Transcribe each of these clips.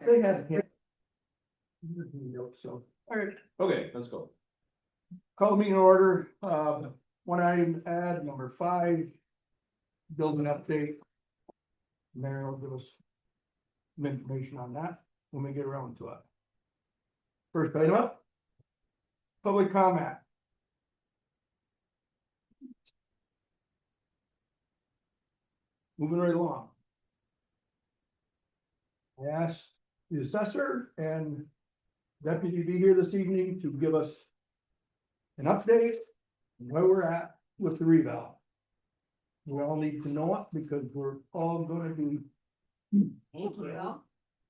They had. So, all right, Okay, let's go. call the meeting order, one item add number 5. Building update. Mary will give us some information on that when we get around to it. First item up. Public comment. Moving right along. I asked the assessor and deputy to be here this evening to give us an update on where we're at with the reval. We all need to know it because we're all gonna be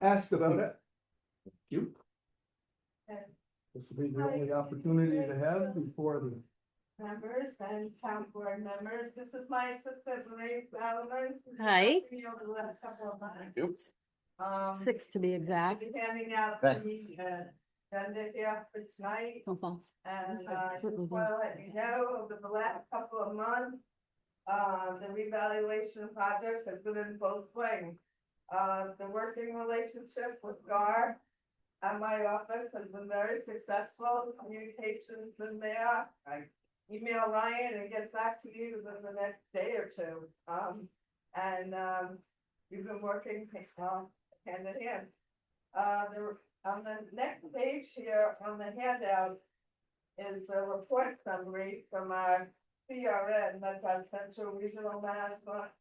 asked about it. Thank you. This will be the only opportunity to have before the. Members and town board members, this is my assistant Lorraine Salomon. Hi. Over the last couple of months. Oops. 6 to be exact. I'll be handing out Thanks. the agenda here for tonight, Don't fall. and just want to let you know, over the last couple of months, the revaluation project has been in full swing. The working relationship with GAR and my office has been very successful. Communication's been there. I email Ryan and get back to you within the next day or two. We've been working hand in hand. On the next page here on the handout is a report summary from our CRN, that's our Central Regional Management,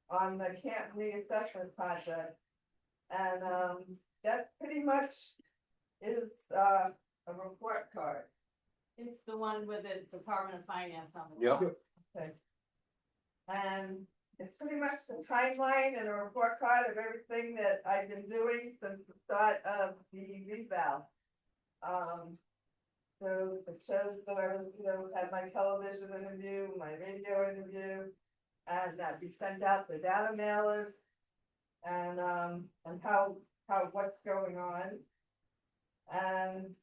on the camp reassessment project. And that pretty much is a report card. It's the one with the Department of Finance on the. Yep. Okay. And it's pretty much the timeline and a report card of everything that I've been doing since the start of the reval. So it shows that I was, had my television interview, my radio interview, and that we sent out the data mailers. And how what's going on. And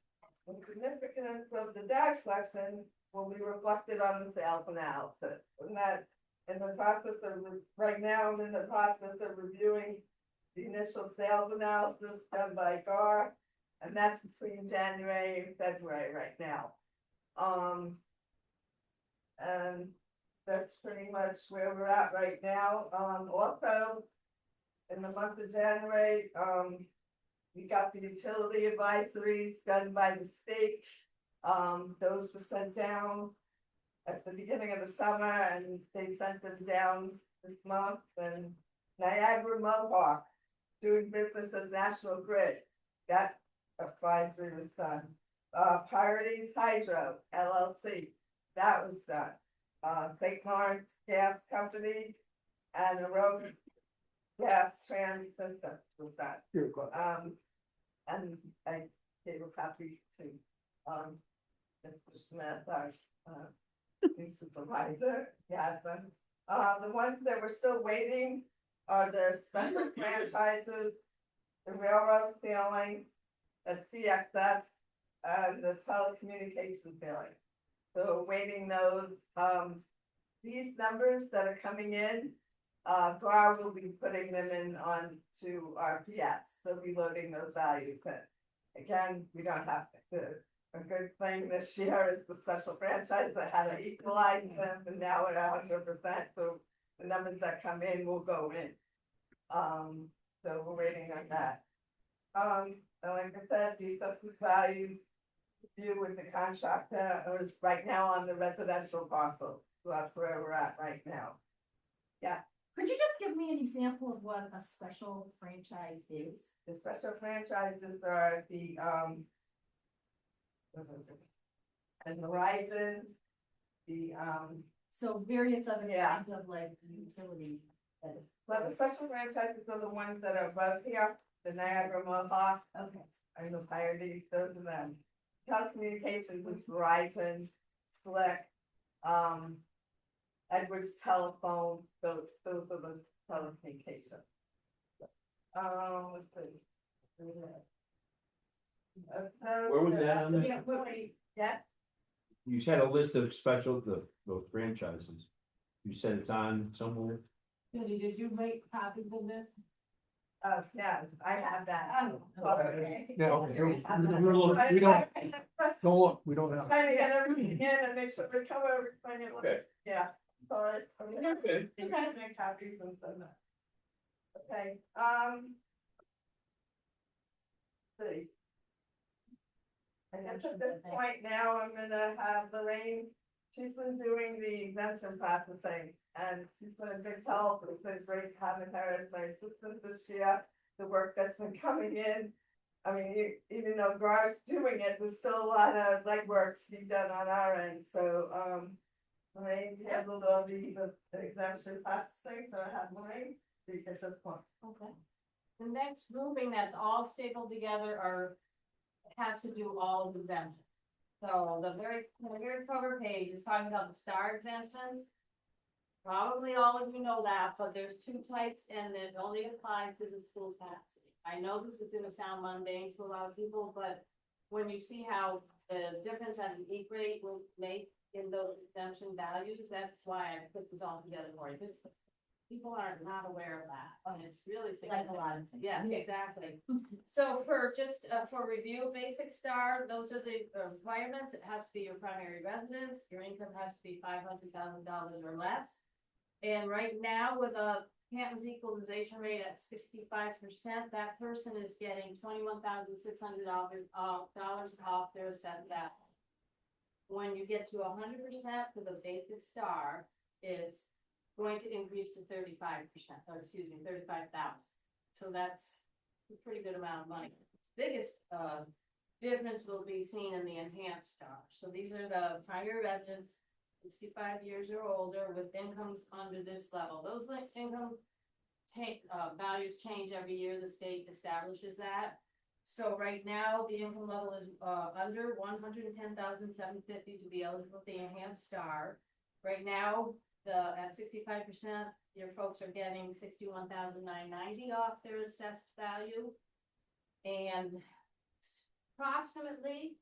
the significance of the data collection will be reflected on the sales analysis. And that in the process of, right now, I'm in the process of reviewing the initial sales analysis done by GAR, and that's between January and February right now. And that's pretty much where we're at right now. Also, in the month of January, we got the utility advisories done by the state. Those were sent down at the beginning of the summer, and they sent them down this month. And Niagara Mohawk, doing business as National Grid, that advisory was done. Pirates Hydro LLC, that was done. St. Lawrence Gas Company and the Road Gas Trans System was done. Here, go ahead. And I gave a copy to, Mr. Smith, our, new supervisor, yes, and, the ones that we're still waiting are the special franchises, the railroad ceiling, the CXF, and the telecommunications ceiling. So waiting those, these numbers that are coming in, GAR will be putting them in on to RPS, so be loading those values in. Again, we don't have to, a good thing this year is the special franchise that had to equalize them, and now we're at 100%, so the numbers that come in will go in. So we're waiting on that. And like I said, the assessment value review with the contractor is right now on the residential parcel, so that's where we're at right now. Could you just give me an example of what a special franchise is? The special franchises are the, and Verizon, the, So various other Yeah. kinds of like utility. well, the special franchises are the ones that are above here, the Niagara Mohawk, Okay, and the Pirates, those are them. Telecommunications is Verizon, Slick, Edwards Telephone, those are the telecommunications. Let's see. Where was that on the- Yes, You said a list of special, those franchises. You said it's on somewhere? Judy, did you make copies of this? Yeah, I have that. Oh, Okay. Yeah, Here we have that. we don't, don't look, we don't have. Trying to get everything in and make sure we cover everything. and- Okay. Yeah, sorry. Okay. You can make copies and send that. Okay, see. I guess at this point now, I'm gonna have Lorraine, she's been doing the exemption processing, and she's been a big help, it's been great having her as my assistant this year, the work that's been coming in. I mean, even though Gar's doing it, there's still a lot of legwork to be done on our end, so, Lorraine handled all the exemption processing, so I have Lorraine speak at this point. Okay. The next grouping that's all stapled together are, has to do all of the exemptions. So the very cover page is talking about the star exemptions. Probably all of you know that, but there's two types and it only applies to the school tax. I know this is gonna sound mundane to a lot of people, but when you see how the difference at the E rate will make in those exemption values, that's why I put this all together for you, because people are not aware of that, and it's really Like a lot of significant. things. Yes, exactly. So for just, for review, basic star, those are the requirements. It has to be your primary residence, your income has to be $500,000 or less. And right now with a Canton's equalization rate at 65%, that person is getting $21,600 off their assessed value. When you get to 100% for the basic star, it's going to increase to 35%, or excuse me, 35,000. So that's a pretty good amount of money. Biggest difference will be seen in the enhanced star. So these are the primary residents, 65 years or older with incomes under this level. Those income values change every year. The state establishes that. So right now, the income level is under 110,750 to be eligible for the enhanced star. Right now, at 65%, your folks are getting 61,990 off their assessed value. And approximately,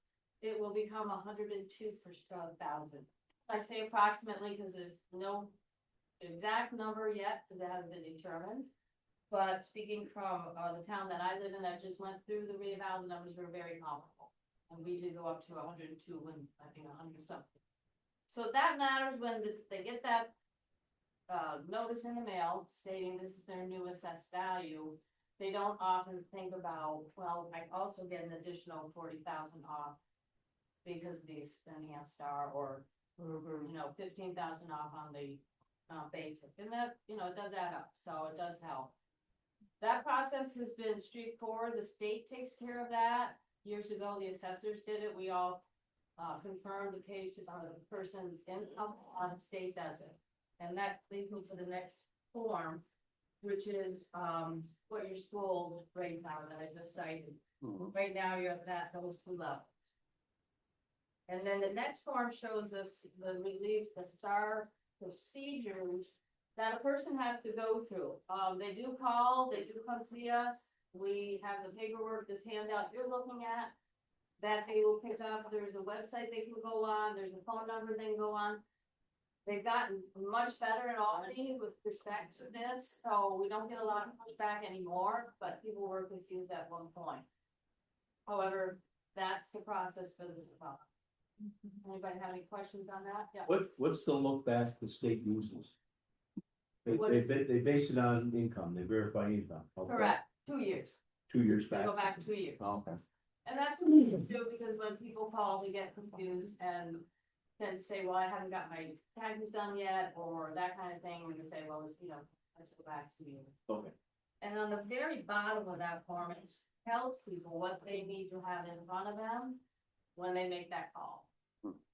it will become 102 per thousand. I say approximately because there's no exact number yet, because it hasn't been determined. But speaking from the town that I live in, that just went through the reeval, the numbers were very comparable. And we did go up to 102 and I think 100 something. So that matters when they get that notice in the mail stating this is their new assessed value. They don't often think about, well, I also get an additional 40,000 off because of the enhanced star, or you know, 15,000 off on the basic, and that, you know, it does add up, so it does help. That process has been straightforward. The state takes care of that. Years ago, the assessors did it. We all confirmed the cases on the person's income, on the state does it. And that leads me to the next form, which is what your school grades are that I just cited. Right now, you're at those two levels. And then the next form shows us the relief, the star procedures that a person has to go through. They do call, they do come see us. We have the paperwork, this handout you're looking at, that they will pick up. There's a website they can go on, there's a phone number they can go on. They've gotten much better at Albany with respect to this, so we don't get a lot of pushback anymore, but people were confused at one point. However, that's the process for this problem. Anybody have any questions on that? Yeah. What's the look back the state uses? They What- they base it on income, they verify income. Okay. Correct, 2 years. 2 years They back. go back 2 years. Okay. And that's what we do, because when people call, they get confused and tend to say, well, I haven't got my taxes done yet, or that kind of thing, and you say, well, you know, let's go back 2 years. Okay. And on the very bottom of that form, it tells people what they need to have in front of them when they make that call.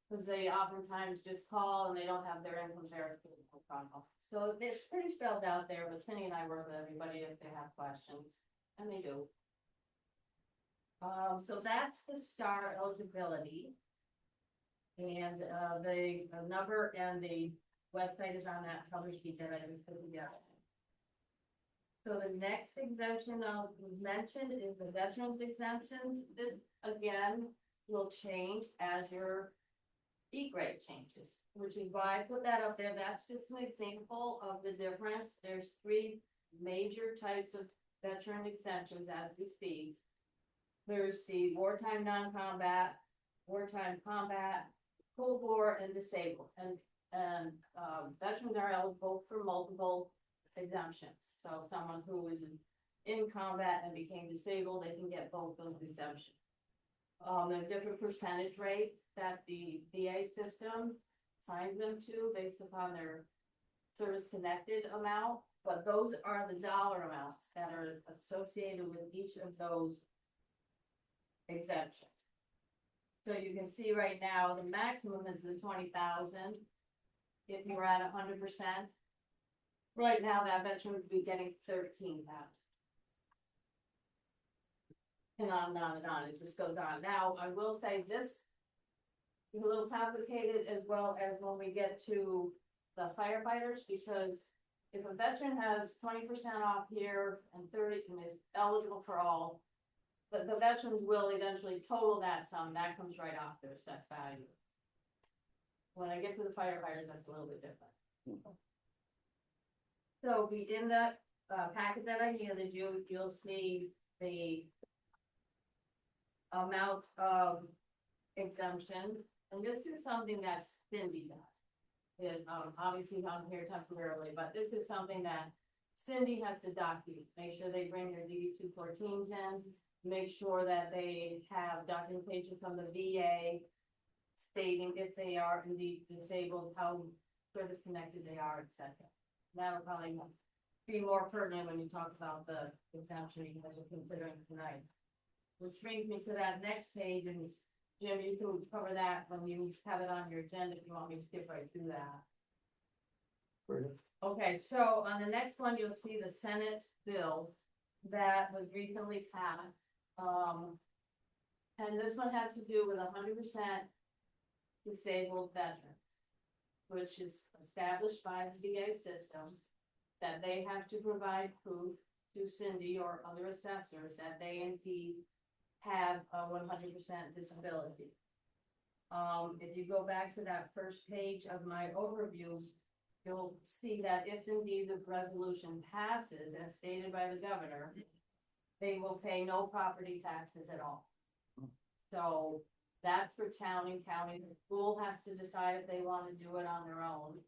Because they oftentimes just call and they don't have their income verification in front of them. So it's pretty spelled out there, but Cindy and I work with everybody if they have questions, and they do. So that's the star eligibility. And the number and the website is on that cover sheet that I just put together. So the next exemption I'll mention is the veterans exemptions. This again will change as your E-grade changes, which is why I put that up there. That's just an example of the difference. There's 3 major types of veteran exemptions as we speak. There's the wartime non-combat, wartime combat, Cold War and disabled, and veterans are eligible for multiple exemptions. So someone who is in combat and became disabled, they can get both those exemptions. There are different percentage rates that the VA system assigns them to based upon their service-connected amount, but those are the dollar amounts that are associated with each of those exemptions. So you can see right now, the maximum is the 20,000. If you were at 100%. Right now, that veteran would be getting 13,000. And on and on and on, it just goes on. Now, I will say this is a little complicated as well as when we get to the firefighters, because if a veteran has 20% off here and 30 and is eligible for all, but the veterans will eventually total that sum, that comes right off their assessed value. When I get to the firefighters, that's a little bit different. So in that packet that I handed you, you'll see the amount of exemptions, and this is something that Cindy does. It, obviously I'm here temporarily, but this is something that Cindy has to document, make sure they bring their DD 214s in, make sure that they have documentation from the VA stating if they are indeed disabled, how service connected they are, etc. That'll probably be more pertinent when you talk about the exemption you guys are considering tonight. Which brings me to that next page, and Jim, you can cover that when you have it on your agenda if you want me to skip right through that. Great. Okay, so on the next one, you'll see the Senate bill that was recently passed. And this one has to do with 100% disabled veterans, which is established by the VA system, that they have to provide proof to Cindy or other assessors that they indeed have a 100% disability. If you go back to that first page of my overview, you'll see that if indeed the resolution passes as stated by the governor, they will pay no property taxes at all. So that's for town and county. The school has to decide if they want to do it on their own.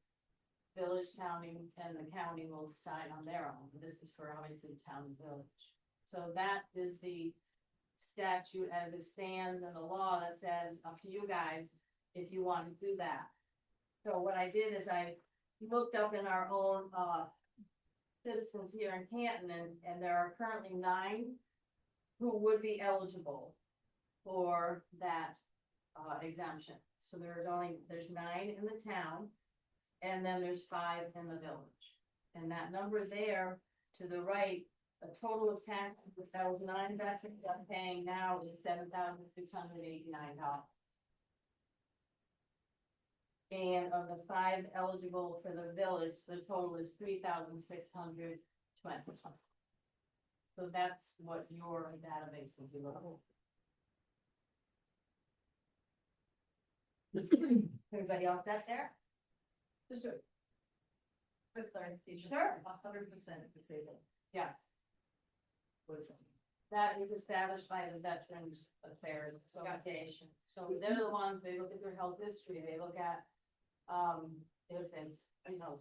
Village, town, and the county will decide on their own. This is for obviously town and village. So that is the statute as it stands in the law that says up to you guys if you want to do that. So what I did is I looked up in our own citizens here in Canton, and there are currently 9 who would be eligible for that exemption. So there's 9 in the town, and then there's 5 in the village. And that number there to the right, a total of taxes that was 9 veterans are paying now is $7,689. And of the 5 eligible for the village, the total is $3,620. So that's what your database will be looking for. Everybody else set there? Sure. With clarification. Sure. 100% disabled. Yeah. What is that? That is established by the Veterans Affairs Association. So they're the ones, they look at their health history, they look at if it's,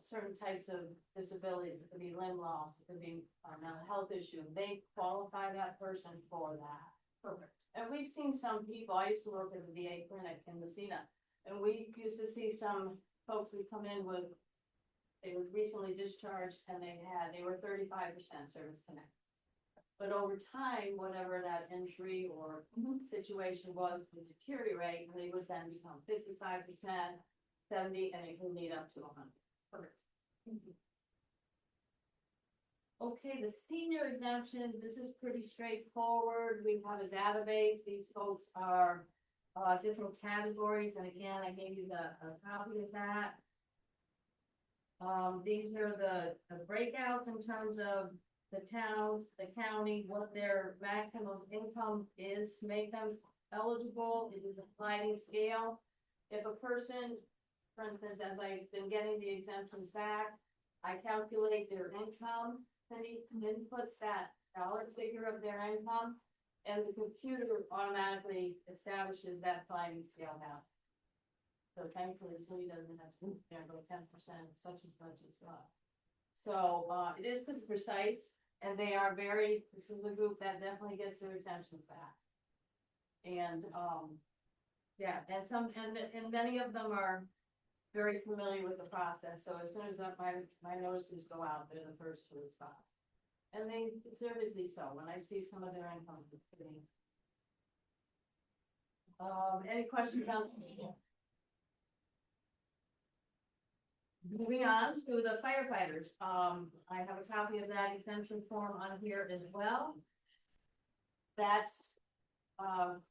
certain types of disabilities, it could be limb loss, it could be a mental health issue, they qualify that person for that. Perfect. And we've seen some people, I used to work at the VA clinic in Messina, and we used to see some folks would come in with, they were recently discharged and they were 35% service connected. But over time, whatever that injury or situation was would deteriorate, and they would then become 55%, 70, and it can lead up to 100. Perfect. Okay, the senior exemptions, this is pretty straightforward. We have a database. These folks are different categories, and again, I gave you a copy of that. These are the breakouts in terms of the towns, the county, what their maximum income is to make them eligible. It is a sliding scale. If a person, for instance, as I've been getting the exemptions back, I calculate their income, then he inputs that dollar figure of their income. And the computer automatically establishes that sliding scale now. So thankfully, so he doesn't have to, go 10%, such and such as well. So, it is pretty precise, and they are very, this is a group that definitely gets their exemptions back. And, yeah, and many of them are very familiar with the process, so as soon as my notices go out, they're the first to respond. And they deservedly so, when I see some of their income. It's pretty- any questions on? Moving on to the firefighters, I have a copy of that exemption form on here as well. That's,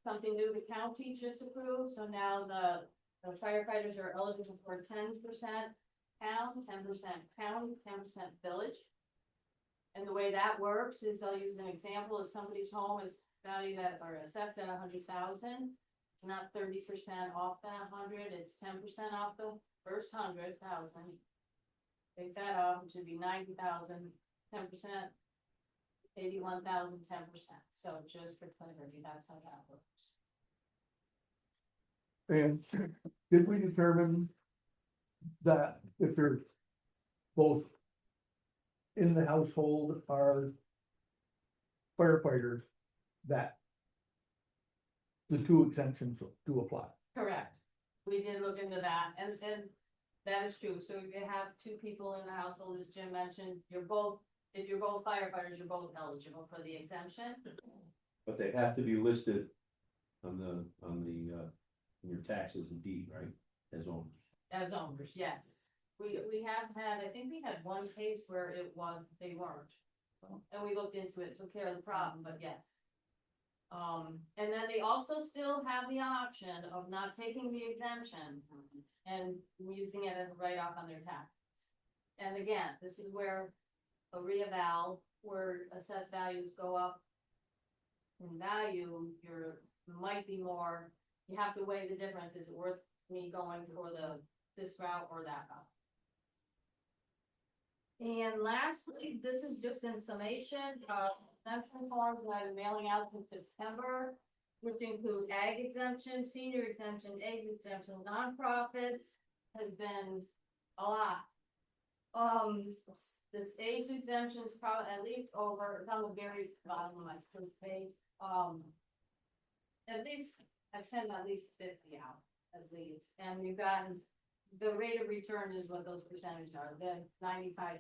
something new the county just approved, so now the firefighters are eligible for 10% town, 10% county, 10% village. And the way that works is, I'll use an example, if somebody's home is valued at, or assessed at 100,000, it's not 30% off that 100, it's 10% off the first 100,000. Take that off, it should be 90,000, 10%, 81,000, 10%. So just for clarity, that's how that works. And did we determine that if they're both in the household are firefighters, that the two exemptions do apply? Correct. We did look into that, and that is true. So if you have two people in the household, as Jim mentioned, if you're both firefighters, you're both eligible for the exemption. But they have to be listed on in your taxes and deed, right, as owners. As owners, yes. We have had, I think we had one case where they weren't. And we looked into it, took care of the problem, but yes. And then they also still have the option of not taking the exemption and using it as a write-off on their taxes. And again, this is where a reeval, where assessed values go up in value, might be more, you have to weigh the difference. Is it worth me going for this route or that route? And lastly, this is just in summation, exemption forms that I'm mailing out in September, which include ag exemption, senior exemption, age exemption, nonprofits, has been a lot. This age exemption is probably at least over, it's on the very bottom of my first page, at least, I've sent at least 50 out, at least, and we've gotten, the rate of return is what those percentages are, then 95%.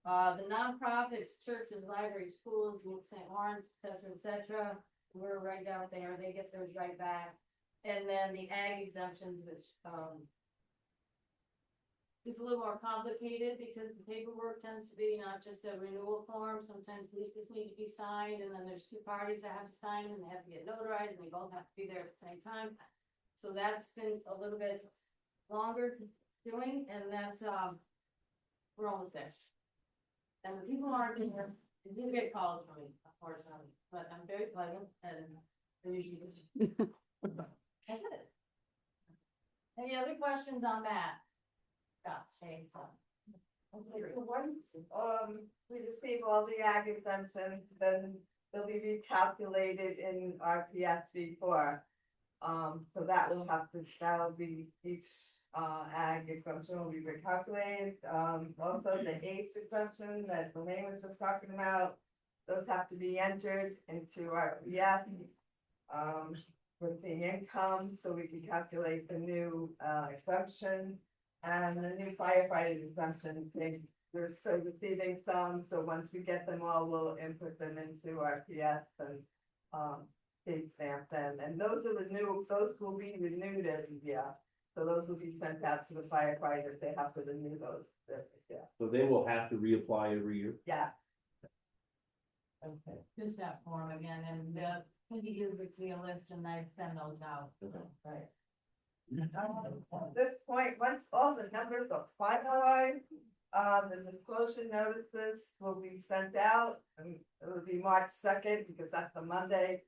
The nonprofits, churches, libraries, schools, St. Lawrence, et cetera, we're right out there, they get theirs right back. And then the ag exemptions, which, is a little more complicated because the paperwork tends to be not just a renewal form, sometimes leases need to be signed, and then there's two parties that have to sign and they have to get notarized, and we both have to be there at the same time. So that's been a little bit longer doing, and that's, we're almost there. And the people aren't in here, they do get calls from me, unfortunately, but I'm very pleasant and they're usually good. That's it. Any other questions on that? Okay, so. Okay, so once, we receive all the ag exemptions, then they'll be recalculated in our PSV four. So that'll be each, ag exemption will be recalculated, also the age exemption that Elaine was just talking about. Those have to be entered into our with the income, so we can calculate the new, exemption. And the new firefighter exemption, we're still receiving some, so once we get them all, we'll input them into our PS and, date stamp them, and those will be renewed every year. So those will be sent out to the firefighters, they have to renew those, yeah. So they will have to reapply every year? Yeah. Okay. Just that form again, and he gives me a list and I send those out. Right. At this point, once all the numbers are finalized, the disclosure notices will be sent out, and it'll be March 2nd, because that's a Monday.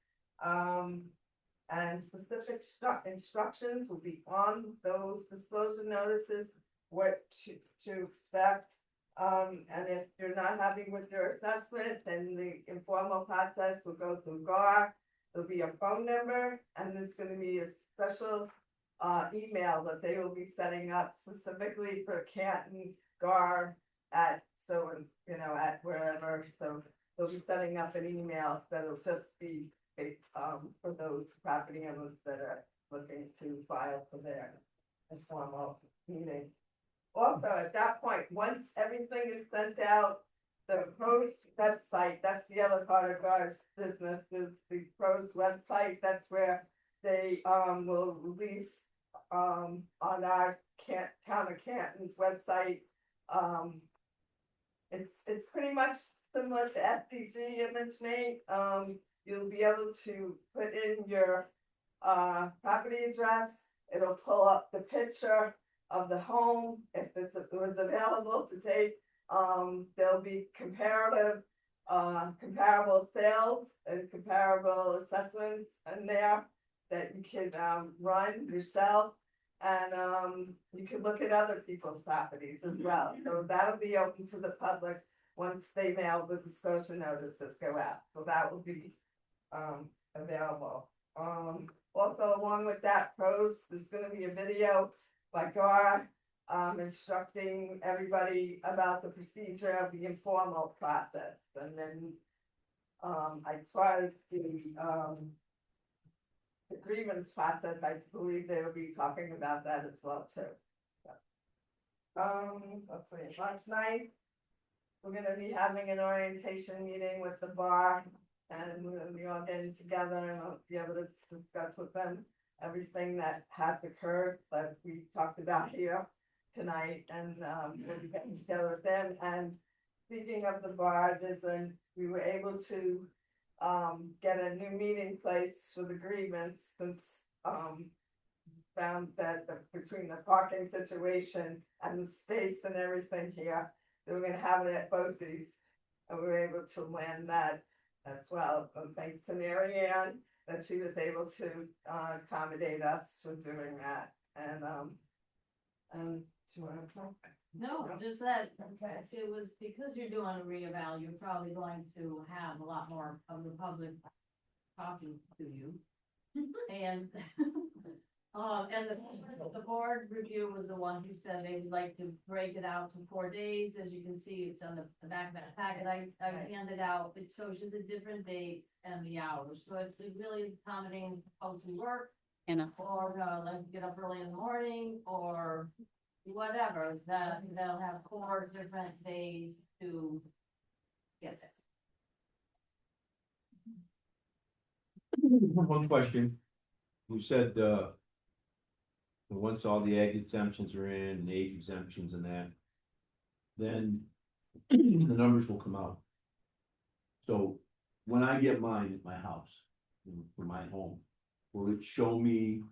And specific instructions will be on those disclosure notices, what to expect, And if you're not happy with your assessment, then the informal process will go through GAR. There'll be a phone number, and there's gonna be a special email that they will be setting up specifically for Canton GAR at, so, at wherever, so they'll be setting up an email that'll just be, for those property owners that are looking to file for their informal meeting. Also, at that point, once everything is sent out, the pros website, that's the other part of GAR's business, is the pros website, that's where they, will release, on our Town of Canton's website, it's pretty much similar to FDG ImageMate, you'll be able to put in your, property address, it'll pull up the picture of the home, if it was available to take, there'll be comparable sales and comparable assessments in there that you can, run yourself. And, you can look at other people's properties as well, so that'll be open to the public once they mail the disclosure notices go out, so that will be, available. Also along with that post, there's gonna be a video by GAR, instructing everybody about the procedure of the informal process, and then, as far as the grievance process, I believe they will be talking about that as well too. Let's see, March 9th, we're gonna be having an orientation meeting with the bar, and we're gonna be all getting together, and I'll be able to discuss with them everything that has occurred that we talked about here tonight, and, we'll be getting together with them. And speaking of the bar, we were able to, get a new meeting place for the grievance, since, found that between the parking situation and the space and everything here, they were gonna have it at Bosse's, and we were able to land that as well. Thanks to Mary Ann, that she was able to, accommodate us for doing that, and do you wanna talk? No, No. just that, Okay. it was because you're doing a reeval, you're probably going to have a lot more of the public talking to you. And, the board review was the one who said they would like to break it out to 4 days, as you can see, it's on the back of that packet I handed out, it shows you the different dates and the hours, so it's really accommodating how to work. Or, like get up early in the morning, or whatever, that they'll have 4 different days to get it. One question, you said, once all the ag exemptions are in, and age exemptions and that, then the numbers will come out. So when I get mine at my house, for my home, will it show me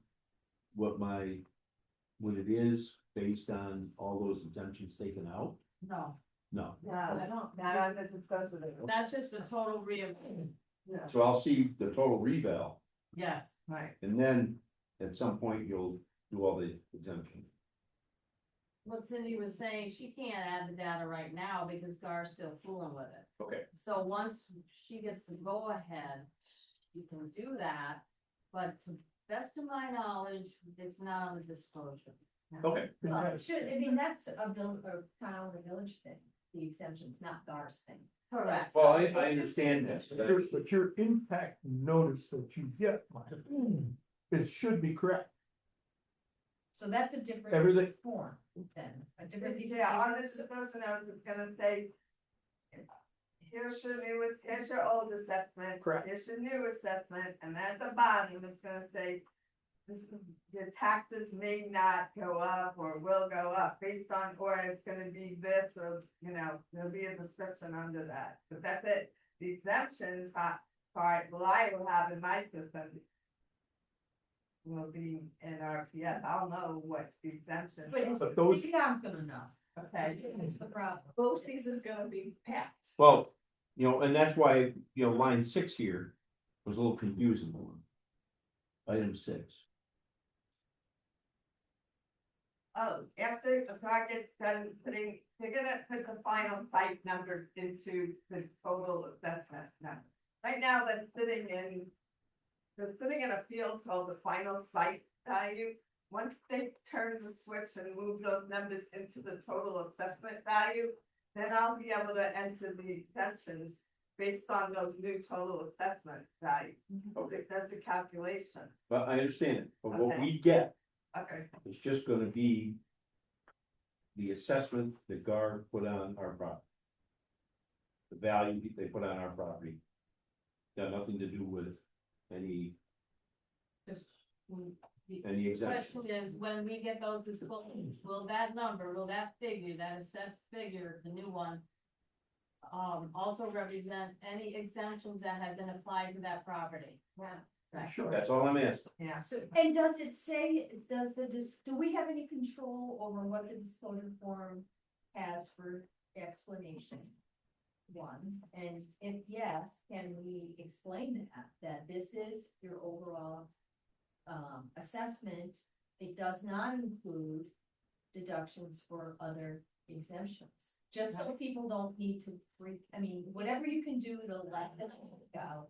what it is based on all those exemptions taken out? No, No, No, I don't, not on the discussion. that's just a total reeval, No, so I'll see the total reval, yes. right. and then at some point you'll do all the exemptions. What Cindy was saying, she can't add the data right now because GAR's still fooling with it. Okay. So once she gets the go ahead, you can do that, but to best of my knowledge, it's not on the disclosure. Okay. Well, Yes. that's a town or village thing, the exemptions, not GAR's thing. Correct. Well, I understand this, But your impact notice that you get, it should be correct. So that's a different. Everything- Form then, a different piece of Yeah, on paper. the discussion notice, it's gonna say, here's your old assessment. Correct. Here's your new assessment, and at the bottom, it's gonna say, your taxes may not go up or will go up based on, or it's gonna be this, or, there'll be a description under that, but that's it. The exemption part, well, I will have in my system will be in RPS, I'll know what the exemption. But those, Maybe I'm gonna know. Okay. That's the problem. BOCES is gonna be packed. well, and that's why, line 6 here was a little confusing. Item 6. After the project's done they're gonna put the final site numbers into the total assessment number. Right now, they're sitting in a field called the final site value. Once they turn the switch and move those numbers into the total assessment value, then I'll be able to enter the exemptions based on those new total assessment value. Okay. That's a calculation. But I understand it, but what Okay. we get Okay, is just gonna be the assessment that GAR put on our property. The value that they put on our property. Got nothing to do with any The exemption. question is, when we get those disclosures, will that number, will that figure, that assessed figure, the new one, also represent any exemptions that have been applied to that property? yeah, Right. Sure. That's all I'm asking. yeah. And does it say, do we have any control over what the disclosure form has for explanation? One, and if yes, can we explain that this is your overall assessment? It does not include deductions for other exemptions. Just so people don't need to whatever you can do to let them go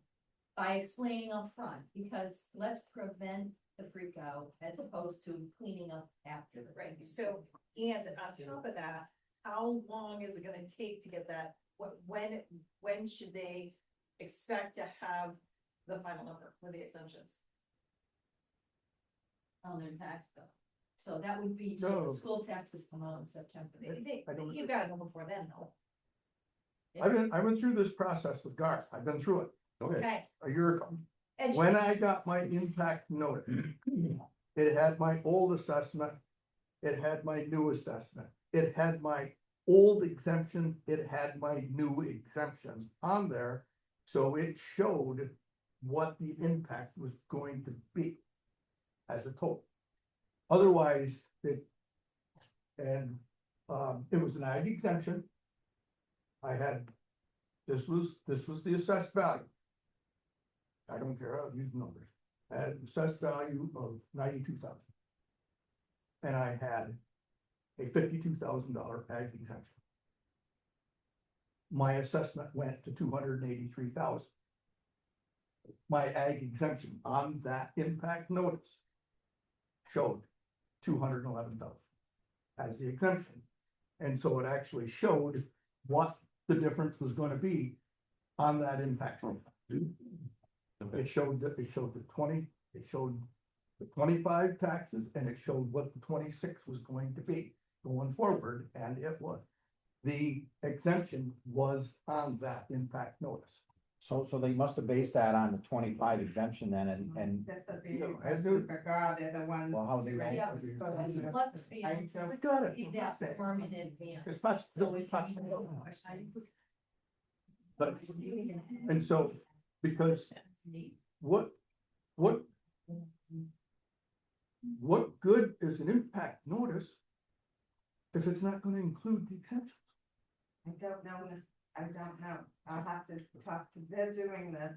by explaining up front, because let's prevent the freak out as opposed to cleaning up after the. Right, so, and on top of that, how long is it gonna take to get that, when should they expect to have the final number for the exemptions? On their tax bill. So that would be, No. school taxes come out in September. I don't- You gotta know before then, though. I went through this process with Garth, I've been through it Okay. a year ago. And When I got my impact notice, it had my old assessment, it had my new assessment, it had my old exemption, it had my new exemption on there. So it showed what the impact was going to be as a total. Otherwise, it was an ag exemption. I had, this was the assessed value. I don't care, I'll use numbers. I had an assessed value of 92,000. And I had a $52,000 ag exemption. My assessment went to 283,000. My ag exemption on that impact notice showed 211,000 as the exemption. And so it actually showed what the difference was gonna be on that impact. It showed the 25 taxes, and it showed what the 26 was going to be going forward, and it was. The exemption was on that impact notice. So they must have based that on the 25 exemption then, and, That's the big, No, I do- they're the ones. well, how they Right. write Yeah, it. so I'd love to be able I to We got it. see that form in advance. It's not, So if not- you have questions. but, and so, because what good is an impact notice if it's not gonna include the exemptions? I don't know, I don't know, I'll have to talk to, they're doing this,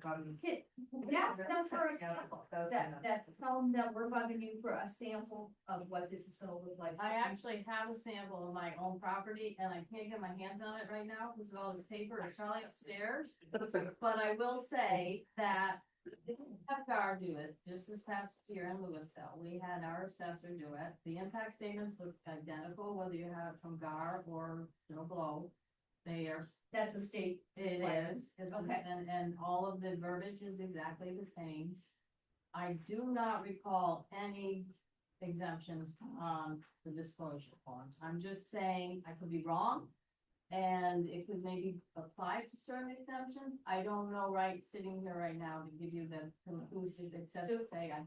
Yes, them for a sample, tell them that we're bugging you for a sample of what this is gonna look like. I actually have a sample of my own property and I can't get my hands on it right now because of all this paper, it's probably upstairs. But I will say that if we have GAR do it, just this past year in Louisville, we had our assessor do it. The impact statements look identical, whether you have it from GAR or Joe Blow. They are, That's a state. it license. is, it's- Okay. and all of the verbiage is exactly the same. I do not recall any exemptions on the disclosure forms. I'm just saying, I could be wrong. And it could maybe apply to certain exemptions. I don't know, right, sitting here right now to give you the conclusive, except to say I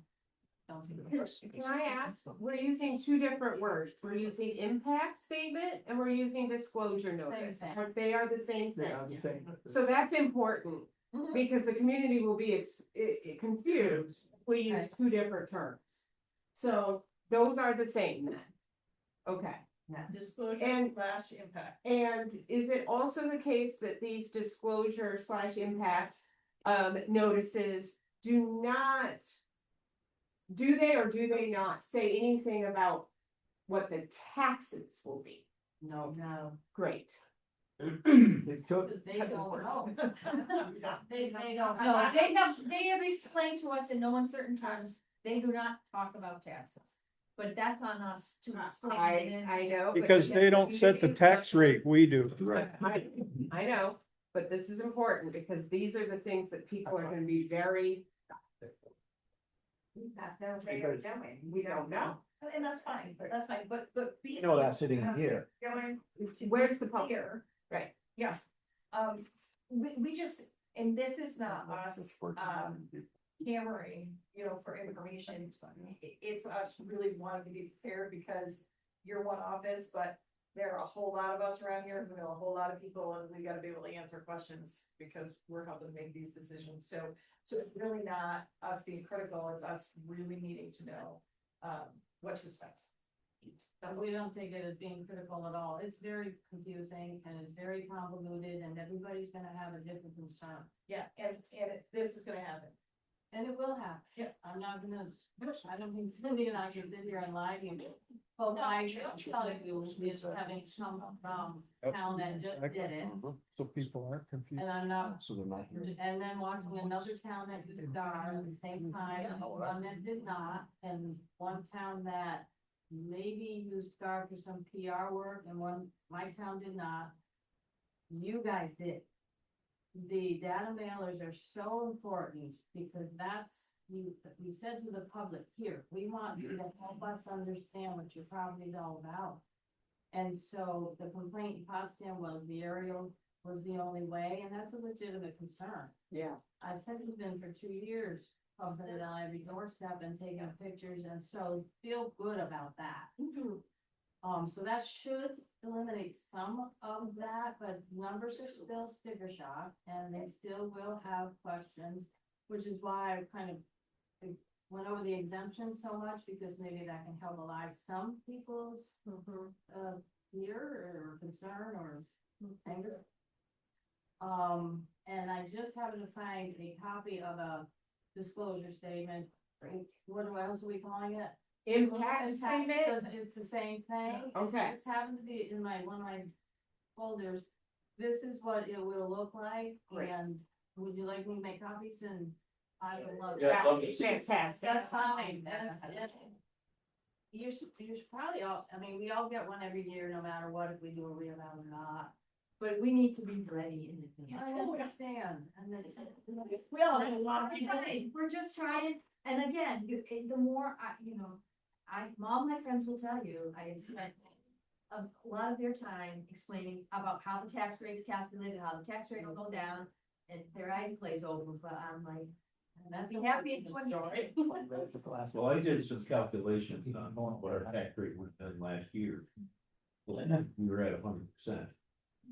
don't think. Can I ask, we're using two different words, we're using impact statement and we're using disclosure notice, thing. they are the same They thing. are the same. So that's important, Mhm. because the community will be confused, if we use Okay. two different terms. So those are the same then. Okay, Disclosure And- slash impact. and is it also the case that these disclosure slash impact notices do not, do they or do they not say anything about what the taxes will be? No. No. Great. They could, They don't know. They don't. No, they have explained to us in no uncertain terms, they do not talk about taxes. But that's on us to explain it. I know. but because they don't set the tax rate, we do. Right. I know, but this is important because these are the things that people are gonna be very, we don't know. And that's fine, but be. You know that sitting here. Going Where's the public? Here, Right. yeah, we just, and this is not us, hammering, for information. It's us really wanting to be fair because you're one office, but there are a whole lot of us around here, a whole lot of people, and we gotta be able to answer questions because we're helping make these decisions, so it's really not us being critical, it's us really needing to know, what to expect. That's We don't think it is being critical at all. It's very confusing and it's very convoluted and everybody's gonna have a different concern. Yeah, and this is gonna happen. And it will happen. Yeah. I'm not gonna, I don't think Cindy and I can sit here and lie to you. Well, I tell you, is having some, town that just did it. So people aren't confused. And I'm not, So they're not here. and then watching another town that did STAR at the same time, one that did not, and one town that maybe used STAR for some PR work, and one, my town did not. You guys did. The data mailers are so important, because that's, we said to the public, here, we want you to help us understand what your property is all about. And so the complaint in Potsdam was the aerial was the only way, and that's a legitimate concern. Yeah. I said it's been for 2 years, pumping it on every doorstep and taking pictures, and so feel good about that. So that should eliminate some of that, but numbers are still sticker shock, and they still will have questions, which is why I kind of went over the exemption so much, because maybe that can help allay some people's fear or concern or anger. And I just happened to find a copy of a disclosure statement. What else are we calling it? Impact statement? It's the same thing. Okay. This happened to be in one of my folders. This is what it will look like, Great. and would you like me to make copies? And I would love Yeah, that. I'd love to see it. Fantastic. That's fine. You should probably all, I mean, we all get one every year, no matter what, if we do a real out or not. But we need to be ready in advance. I understand, and then. We all have a lot of people. We're just trying, and again, the more all my friends will tell you, I have spent a lot of their time explaining about how the tax rate's calculated, how the tax rate will go down, and their eyes glaze over, but I'm like, I'd be happy if one day. That's the last Well, I did some calculations on what our tax rate would have been last year. Well, we were at 100%.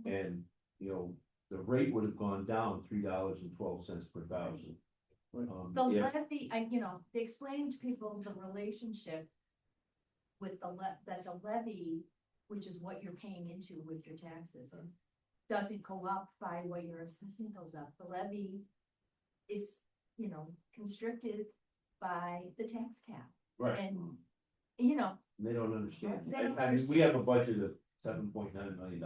And, the rate would have gone down $3.12 per thousand. The If- levy, they explain to people the relationship with that the levy, which is what you're paying into with your taxes, doesn't go up by what your assessment goes up. The levy is, constricted by the tax cap. Right, And, they don't understand. They don't I mean, we have a budget of $7.9 million.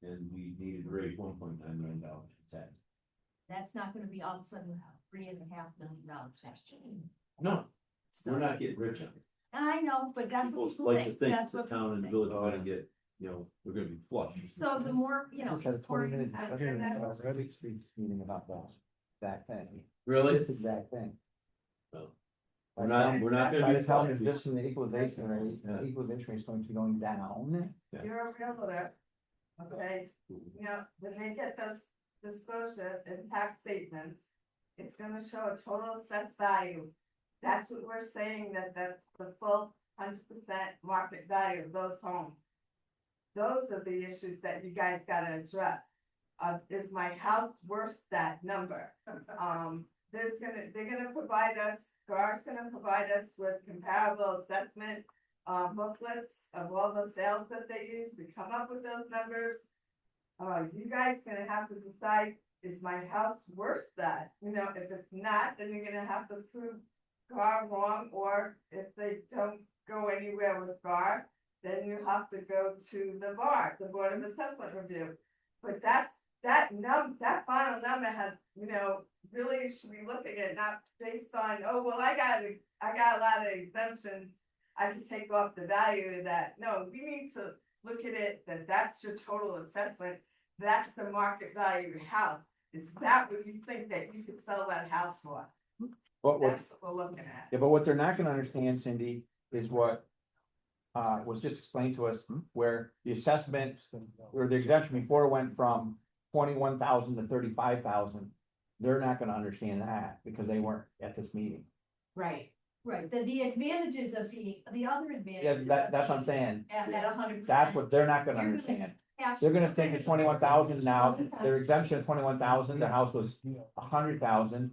And we needed to raise $1.9 million in tax. that's not gonna be all of a sudden $3.5 million next year. No, So, we're not getting rich on it. I know, but that's People what people like to think, think that's the what town people and the think. village are gonna get, we're gonna be flush. So the more, Just had a it's for 20-minute you. discussion about Reddit Street's meeting about that thing. Really? This exact thing. No. We're not Try gonna to be tell flush. them just in the equalization rate, the equalization rate is going to be going down. You're a realtor, okay? When they get those disclosure and tax statements, it's gonna show a total assessed value. That's what we're saying, that the full 100% market value of those homes. Those are the issues that you guys gotta address. Is my house worth that number? They're gonna provide us, GAR's gonna provide us with comparable assessment booklets of all the sales that they use to come up with those numbers. You guys gonna have to decide, is my house worth that? If it's not, then you're gonna have to prove GAR wrong, or if they don't go anywhere with GAR, then you have to go to the BAR, the Board of Assessment Review. But that final number has, really should be looking at not based on, oh, well, I got a lot of exemptions. I can take off the value of that. No, we need to look at it, that's your total assessment. That's the market value of your house. Is that what you think that you could sell that house for? What, That's what we're looking at. yeah, but what they're not gonna understand, Cindy, is what was just explained to us, where the assessment, or the exemption before went from 21,000 to 35,000. They're not gonna understand that, because they weren't at this meeting. Right. Right, the advantages of the other advantages. Yeah, that's what I'm saying. At 100%. That's what they're not gonna You're gonna understand. cash- They're gonna think it's 21,000 now, their exemption of 21,000, the house was 100,000.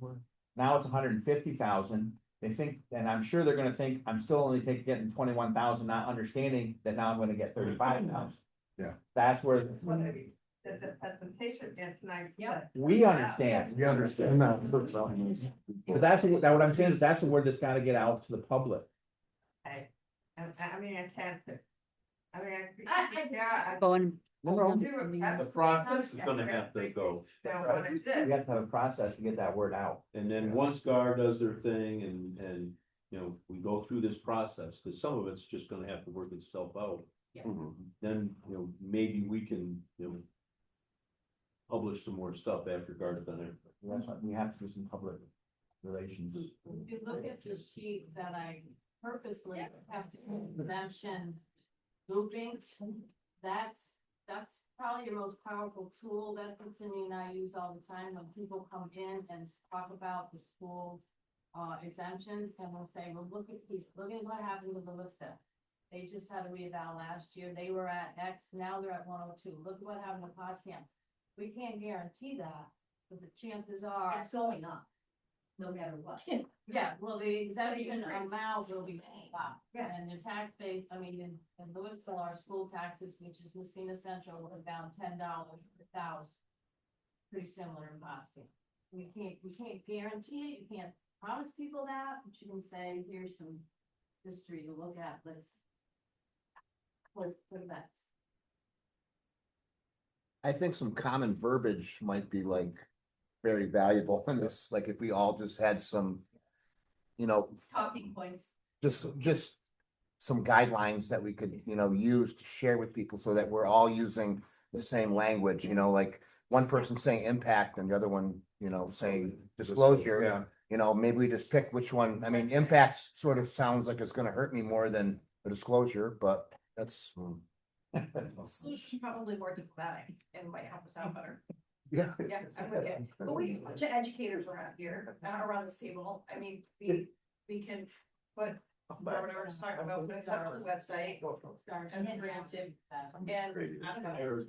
Now it's 150,000. They think, and I'm sure they're gonna think, I'm still only getting 21,000, not understanding that now I'm gonna get 35,000. Yeah. That's where What I mean, the presentation gets nice. Yep. we understand. You understand that. But that's what I'm saying is that's the word that's gotta get out to the public. I mean, I can't. Yeah. Going. The process is gonna have to go. We have to have a process to get that word out. And then once GAR does their thing and, we go through this process, cause some of it's just gonna have to work itself out. Yeah. Then, maybe we can, publish some more stuff after GAR has done it. That's why we have to do some public relations. If you look at the sheet that I purposely have exemptions grouping, that's probably your most powerful tool that Cindy and I use all the time when people come in and talk about the school exemptions, and we'll say, well, look at what happened with the Vista. They just had a reeval last year, they were at X, now they're at 102, look at what happened with Potsdam. We can't guarantee that, but the chances are. It's going up, no matter what. Yeah, well, the exemption increase. amount will be up, Yeah. and the tax base, in Louisville, our school taxes, which is Messina Central, were down $10 per thousand. Pretty similar in Boston. We can't guarantee it, you can't promise people that, but you can say, here's some history to look at, let's. For that. I think some common verbiage might be like very valuable in this, like if we all just had some, Talking points. just some guidelines that we could, use to share with people so that we're all using the same language, like one person saying impact and the other one, saying disclosure. Yeah. Maybe we just pick which one. I mean, impact sort of sounds like it's gonna hurt me more than a disclosure, but that's. Solution's probably more diplomatic and might help us out better. Yeah. Yeah, I'm with you. But we, a bunch of educators around here, around this table. I mean, we can put, whatever we're just talking about, put stuff on the website. As granted, and I don't know.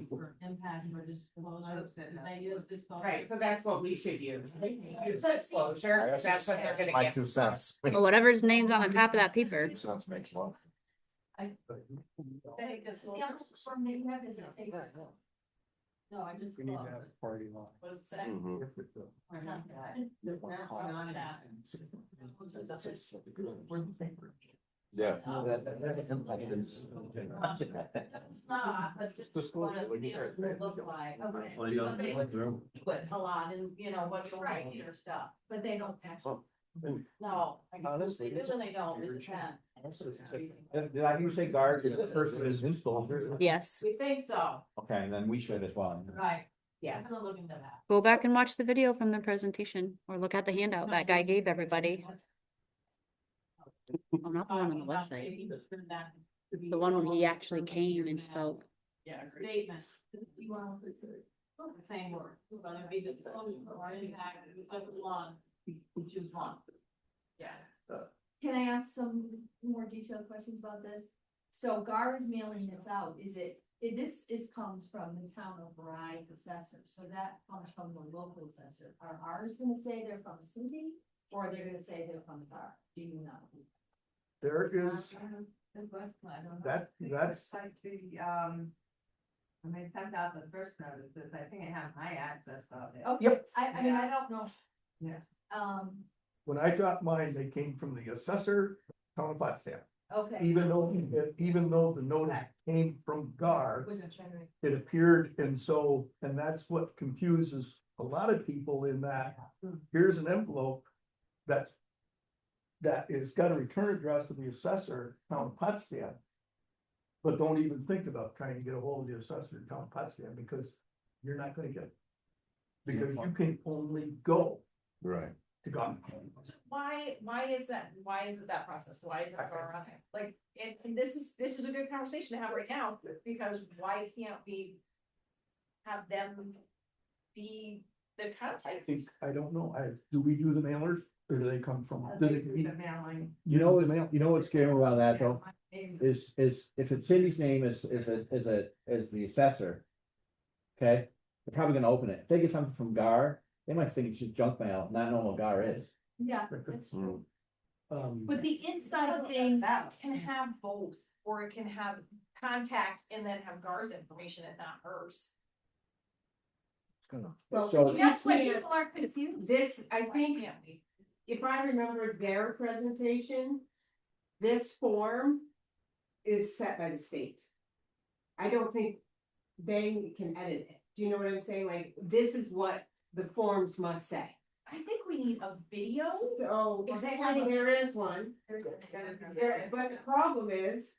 For impact or disclosure, they use disclosure. Right, so that's what we should use. Use So- disclosure, that's what they're That's gonna my get. 2 cents. Well, whatever's named on the top of that paper. 2 cents makes a lot. They The disclose. other form that you have is that say. No, I just. We need to have a party line. What does it say? Yeah. It's not, but just what a standard would look like. Well, you know, A lot, and what you'll write your stuff. But they don't actually. No, Honestly, they do and they don't, it depends. Did I hear you say guard, the person is installed? Yes. We think so, Okay, then we should as well. right? Yeah. I'm gonna look into that. Go back and watch the video from the presentation or look at the handout that guy gave everybody. Well, not the one on the website. The one where he actually came and spoke. Yeah, statement. You want the same word, but it'd be disclosure or impact, you pick one, you choose one. Yeah. Can I ask some more detailed questions about this? So GAR is mailing this out, this comes from the town of Rye assessor, so that comes from the local assessor. Are ours gonna say they're from Cindy, or they're gonna say they're from GAR? Do you know? There is, Good question, I don't know. that's, It's like when they sent out the first notices, I think I have my address on it. Okay, I mean, I don't know. Yeah. when I got mine, they came from the assessor, town of Potsdam. Okay. Even though the notice came from GAR, Wasn't generated. it appeared, and that's what confuses a lot of people in that, here's an envelope that is got a return address of the assessor, town of Potsdam. But don't even think about trying to get a hold of the assessor in town of Potsdam, because you're not gonna get it. Because you can only go Right. to GAR. Why is that? Why is it that process? Why is it going around there? Like, and this is a good conversation to have right now, because why can't we have them be the I contact? think, I don't know, do we do the mailers, or do they come from? I do think they- through the mailing. You know, you know what's scary about that though, Maybe. is if it's Cindy's name as the assessor. Okay, they're probably gonna open it. If they get something from GAR, they might think it's just junk mail, not knowing what GAR is. Yeah, that's true. Um, But the inside Some things, that can have both, or it can have contact and then have GAR's information and not hers. Well, So- you that's why can't- people are confused. This, I Why think, can't we? if I remember their presentation, this form is set by the state. I don't think they can edit it. Do you know what I'm saying? Like, this is what the forms must say. I think we need a video. So, Or they have a- there is one. But the problem is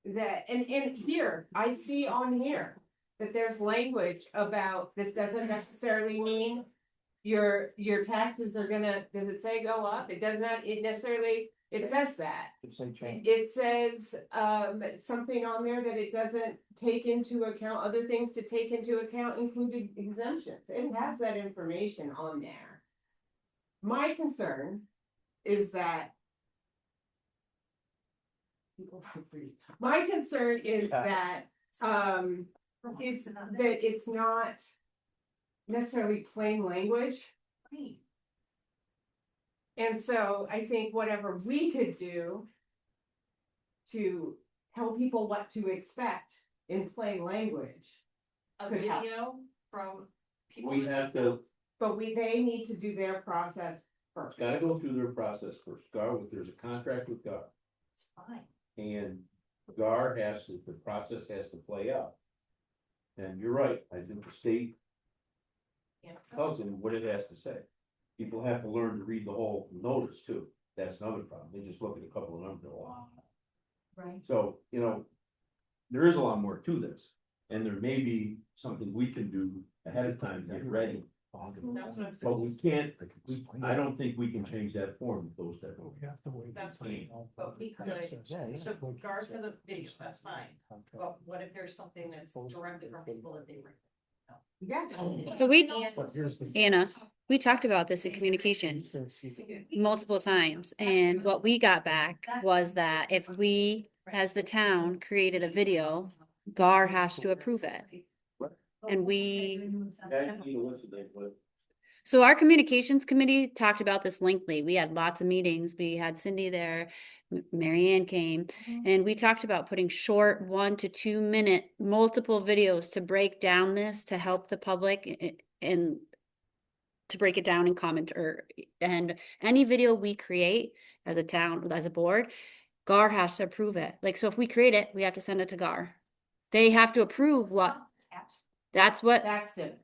that, and here, I see on here that there's language about, this doesn't necessarily mean your taxes are gonna, does it say go up? It does not, it necessarily, it says that. Just say change. It says, something on there that it doesn't take into account, other things to take into account included exemptions. It has that information on there. My concern is that. My concern is Yeah. that, is that it's not necessarily plain language. And so I think whatever we could do to tell people what to expect in plain language. A Could help. video from people. We have to, But they need to do their process first. gotta go through their process first. GAR, there's a contract with GAR. It's fine. And GAR has to, the process has to play out. And you're right, I think the state Yeah. tells them what it has to say. People have to learn to read the whole notice too. That's another problem. They just look at a couple of numbers. Right. So, you know, there is a lot more to this. And there may be something we can do ahead of time to get ready. That's what I'm But we saying. can't, I don't think we can change that form with those that. That's fine, but we could, so GAR's has a video, that's fine, but what if there's something that's directed from people that they were. Yeah. So we, And- Anna, we talked about this in communications multiple times, and what we got back was that if we, as the town, created a video, GAR has to approve it. And we, so our communications committee talked about this lengthily. We had lots of meetings. We had Cindy there, Mary Ann came, and we talked about putting short 1 to 2 minute multiple videos to break down this, to help the public and to break it down and comment, and any video we create as a town, as a board, GAR has to approve it. Like, so if we create it, we have to send it to GAR. They have to approve what, that's what, That's different.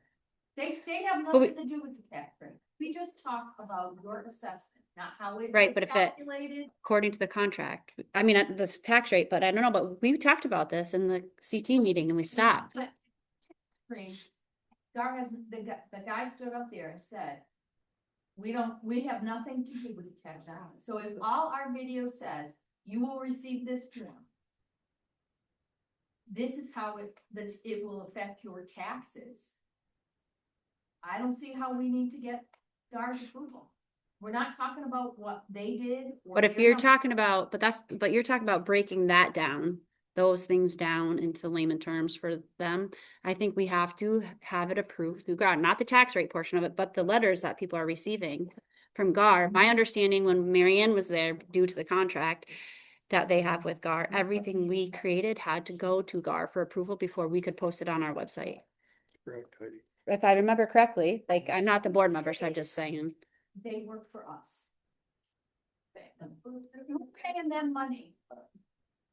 They have But we- nothing to do with the tax rate. We just talk about your assessment, not how it Right, was but if it- calculated. according to the contract. I mean, the tax rate, but I don't know, but we talked about this in the CT meeting and we stopped. But Gar has, the guy stood up there and said, we have nothing to do with the tax rate. So if all our video says, you will receive this form. This is how it will affect your taxes. I don't see how we need to get Gar's approval. We're not talking about what they did. or But if their you're numbers. talking about, but you're talking about breaking that down, those things down into layman terms for them. I think we have to have it approved through GAR, not the tax rate portion of it, but the letters that people are receiving from GAR. My understanding when Mary Ann was there, due to the contract that they have with GAR, everything we created had to go to GAR for approval before we could post it on our website. If I remember correctly, like, I'm not the board member, so I'm just saying. they work for us. We're paying them money.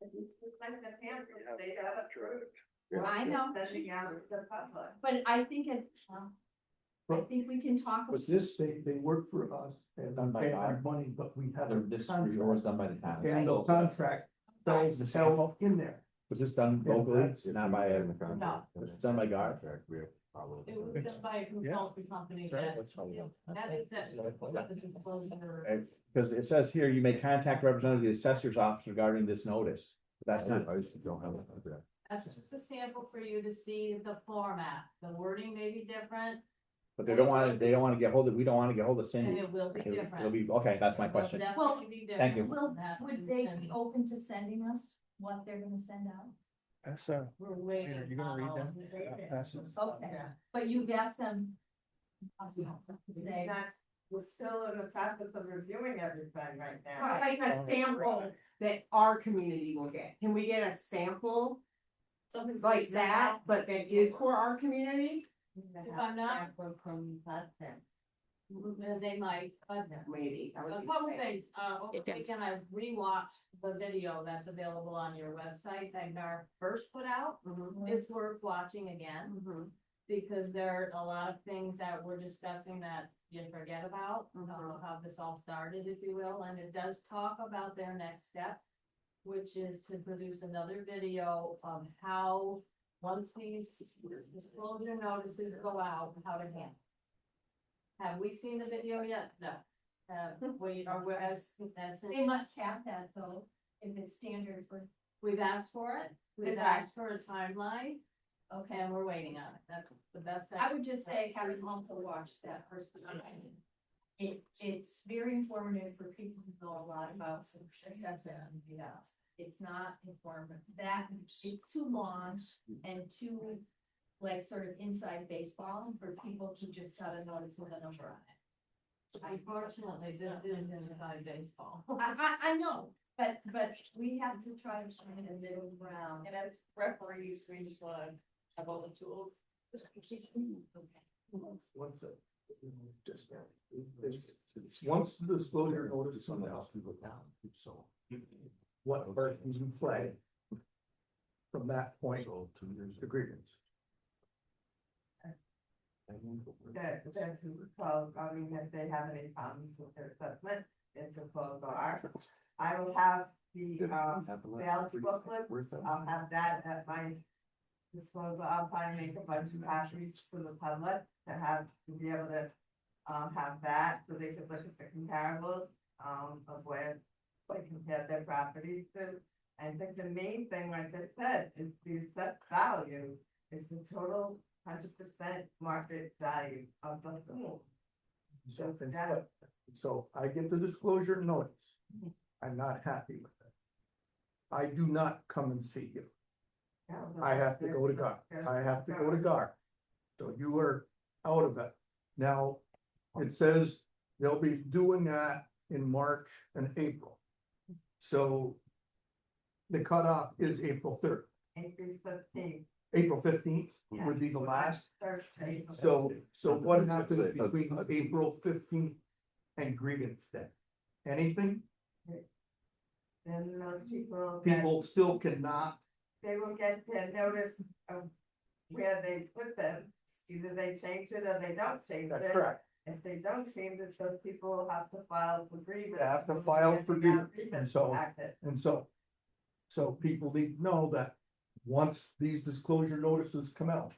It's like the pampers, they got approved. I know, Sending out to the public. but I think I think we can talk. Was this, they work for us and Done by pay our- our money, but we have a This review was done by the town. And the contract tells the hell in there. Was this done Yeah, locally, that's- not by a, it's done by Gar? It was done by a consulting company that, that is the disclosure. Because it says here, you may contact representative of the assessor's office regarding this notice. That's not, That's just a sample for you to see the format, the wording may be different, but they don't wanna get hold of, we don't wanna get hold of and Cindy. it will be It'll different. be, okay, that's my It will question. definitely be different. Thank you. Will, That would they is- be open to sending us what they're gonna send out? That's, We're waiting. you gonna read on- that? Pass it. Okay, but you've asked them. Say, Not, we're still in the process of reviewing everything right now. Like a sample that our community will get. Can we get a sample Something like that, but that is for our community? If I'm not- From Hudson. They might, but Maybe. that would a be couple the same. things, over the Depends. weekend I rewatched the video that's available on your website that NAR first put out. It's worth watching again, Mhm. because there are a lot of things that we're discussing that you forget about, how this all started, if you will, and it does talk about their next step, which is to produce another video of how, once these disclosure notices go out, how to handle. Have we seen the video yet? No. We are, they must have that though, if it's standard for, we've asked for it, we've Is that- asked for a timeline, okay. and we're waiting on it, that's the best. I would just say, having also watched that first. It's very informative for people who know a lot about assessment. Yes, it's not informative, that, it's too long and too, like, sort of inside baseball for people to just gotta notice with a number on it. Unfortunately, this is inside baseball. I know, but we have to try to find a middle ground. And as referees, we just wanna have all the tools. Once the- Once the disclosure notice is something else, So. what part can you play? From that point, the grievance. That, that's called, I mean, if they have any problems with their assessment, it's a closed R. I will have the sales booklets, I'll have that at my disposal, I'll probably make a bunch of copies for the public to have, to be able to have that, so they could look at the comparables, of where they compare their properties to. I think the main thing, like I said, is the assessed value, is the total 100% market value of the home. So, so I get the disclosure notice. I'm not happy with it. I do not come and see you. I have to go to GAR. I have to go to GAR. So you are out of it. Now, it says they'll be doing that in March and April. So the cutoff is April 3rd. April 15th. April 15th would be the last. Thursday. So what happens between April 15th and grievance day? Anything? Then those people. People still cannot, They will get the notice of where they put them. Either they change it or they don't change that's it. correct. If they don't change it, those people will have to file for grievance. They have to file for grievance, and so- Acted. And so people need to know that once these disclosure notices come out,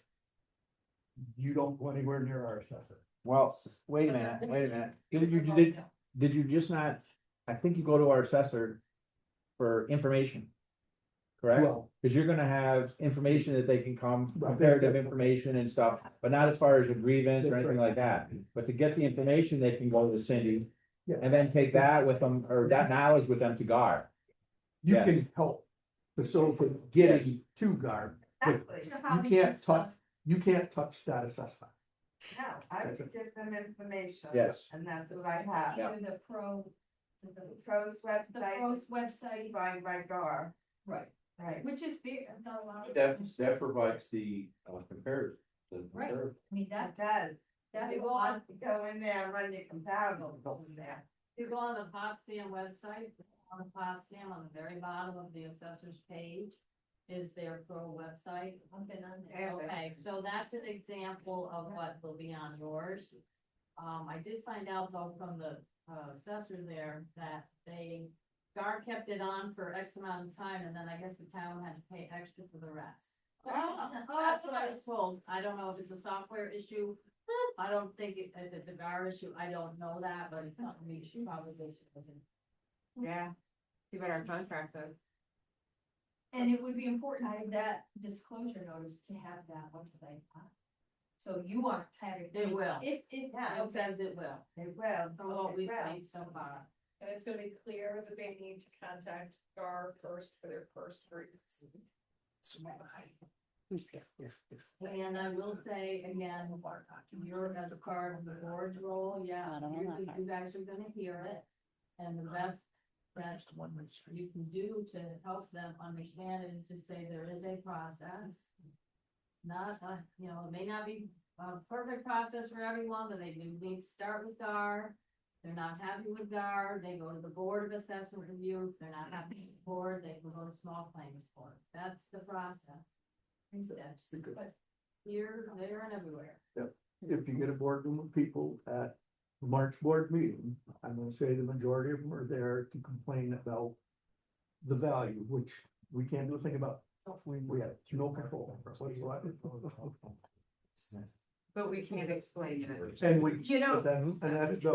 you don't go anywhere near our assessor. Well, wait a minute. Did you just not, I think you go to our assessor for information. Correct? Well, Cause you're gonna have information that they can come, Right. comparative information and stuff, but not as far as a grievance or That's anything right. like that. But to get the information, they can go to Cindy. Yeah. And then take that with them, or that knowledge with them to GAR. you Yes. can help facilitate getting to GAR, but Exactly. So how you we can't just, touch, you can't touch that assessment. No, I would give them information. Yes. And that's what I have. Yeah. to the The pros the website, pros website, find by GAR, right, right? which is big, not a lot of. That provides the comparison. Right. I mean, That does. That's You a lot. go in there and run your comparables in there. You go on the Potsdam website, on the Potsdam, on the very bottom of the assessor's page is their pro website. I've been on there. Okay, so that's an example of what will be on yours. I did find out though from the assessor there that GAR kept it on for X amount of time and then I guess the town had to pay extra for the rest. That's what I was told. I don't know if it's a software issue. I don't think if it's a GAR issue, I don't know that, but it's something we should probably go with it. Yeah. See what our contract says. And it would be important for that disclosure notice to have that website on. So you aren't having. It will. If, Yeah. It says it will, They will. from what they we've will. seen so far. And it's gonna be clear that they need to contact GAR first for their first grievance. And I will say again, you're as a part of the board's role, yeah, you guys are gonna hear it. And the best that you can do to help them understand it is to say there is a process. Not, it may not be a perfect process for everyone, but they do need to start with GAR. They're not happy with GAR, they go to the Board of Assessment Review. If they're not happy with the board, they can go to Small Claims Court. That's the process. Three steps, but here, there and everywhere. If you get a boardroom of people at the March board meeting, I'm gonna say the majority of them are there to complain about the value, which we can't do a thing about. We have no control whatsoever. But we can't explain it. And we, You know- but then, and that's,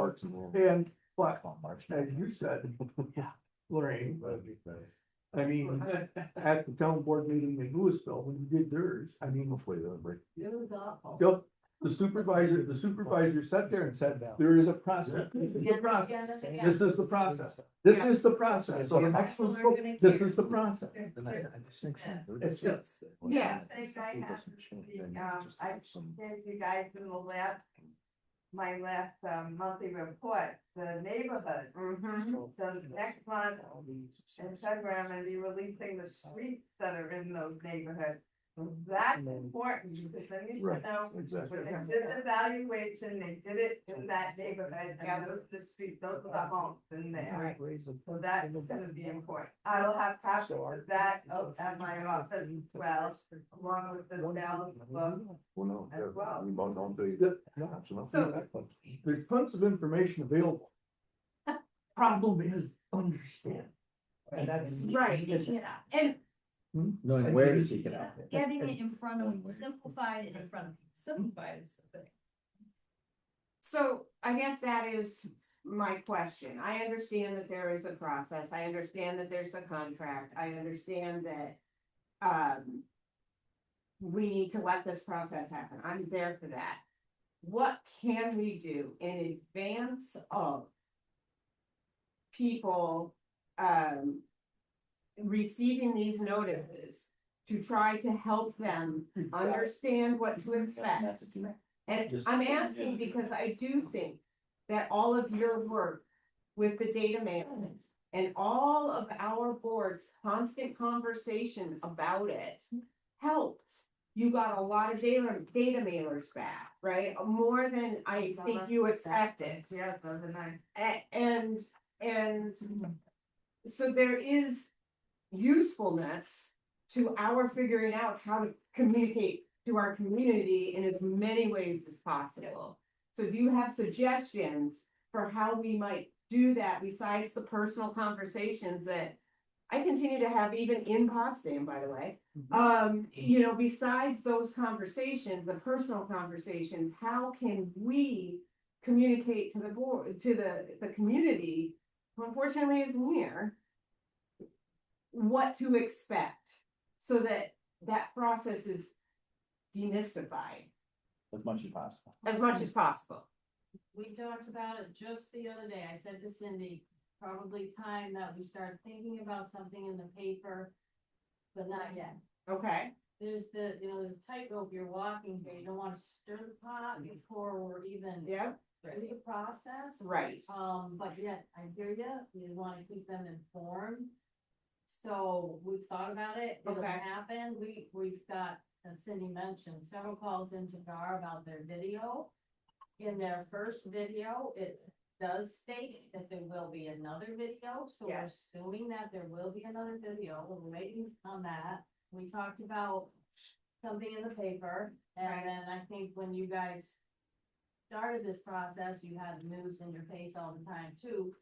and, but, as you said, Lorraine, I mean, at the town board meeting in Louisville, when you did theirs, I mean, It was awful. the supervisor sat there and said, there is a process. This is the process. This is the process. This is the process. So the next one's, this is the process. It's just, Yeah. I think I have I gave you guys in the last, my last monthly report, the neighborhood. Mhm. So next month in February, I'm gonna be releasing the streets that are in those neighborhoods. That's important because then you should know, when they did the evaluation, they did it in that neighborhood, and those are the streets, those are the homes in there. So that's gonna be important. I will have copies of that at my office as well, along with the sales book as well. there's tons of information available. Problem is understand. And that's. Right. Yeah, And Knowing where to seek it out. getting it in front of, simplified it in front of. Simplified is the thing. so I guess that is my question. I understand that there is a process. I understand that there's a contract. I understand that we need to let this process happen. I'm there for that. What can we do in advance of people receiving these notices to try to help them understand what to expect? And I'm asking because I do think that all of your work with the data management and all of our board's constant conversation about it helped. You got a lot of data mailers back, right? More than I think you expected. Yeah, those are nice. And so there is usefulness to our figuring out how to communicate to our community in as many ways as possible. So do you have suggestions for how we might do that besides the personal conversations that I continue to have even in Potsdam, by the way? Besides those conversations, the personal conversations, how can we communicate to the board, to the community, who unfortunately isn't here, what to expect so that that process is demystified As much as possible. as much as possible? We talked about it just the other day. I said to Cindy, probably time that we start thinking about something in the paper, but not yet. Okay, There's there's a tightrope you're walking here. You don't want to stir the pot before we're even yeah, through the process. right. But yet, I hear you, you wanna keep them informed. So we've thought about it, it'll Okay. happen, we've got, as Cindy mentioned, several calls into GAR about their video. in their first video, it does state that there will be another video, so we're Yes. assuming that there will be another video, we're waiting on that. We talked about something in the paper, and then I think when you guys started this process, you had news in your face all the time too.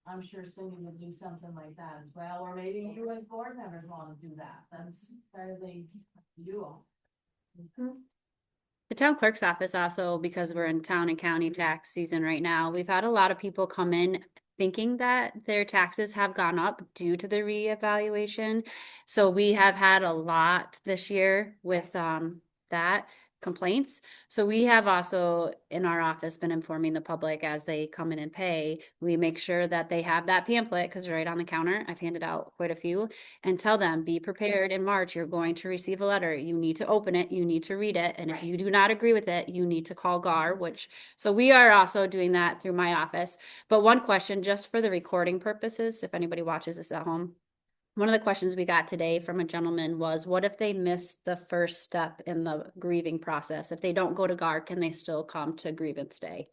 I'm sure Cindy would do something like that as well, or maybe you as board members wanna do that, that's fairly you all. The town clerk's office also, because we're in town and county tax season right now, we've had a lot of people come in thinking that their taxes have gone up due to the reevaluation. So we have had a lot this year with that complaints. So we have also in our office been informing the public as they come in and pay. We make sure that they have that pamphlet because right on the counter, I've handed out quite a few, and tell them, be prepared in March, you're going to receive a letter. You need to open it, you need to read it. And if you do not agree with it, you need to call GAR, so we are also doing that through my office. But one question, just for the recording purposes, if anybody watches this at home. One of the questions we got today from a gentleman was, what if they missed the first step in the grieving process? If they don't go to GAR, can they still come to grievance day?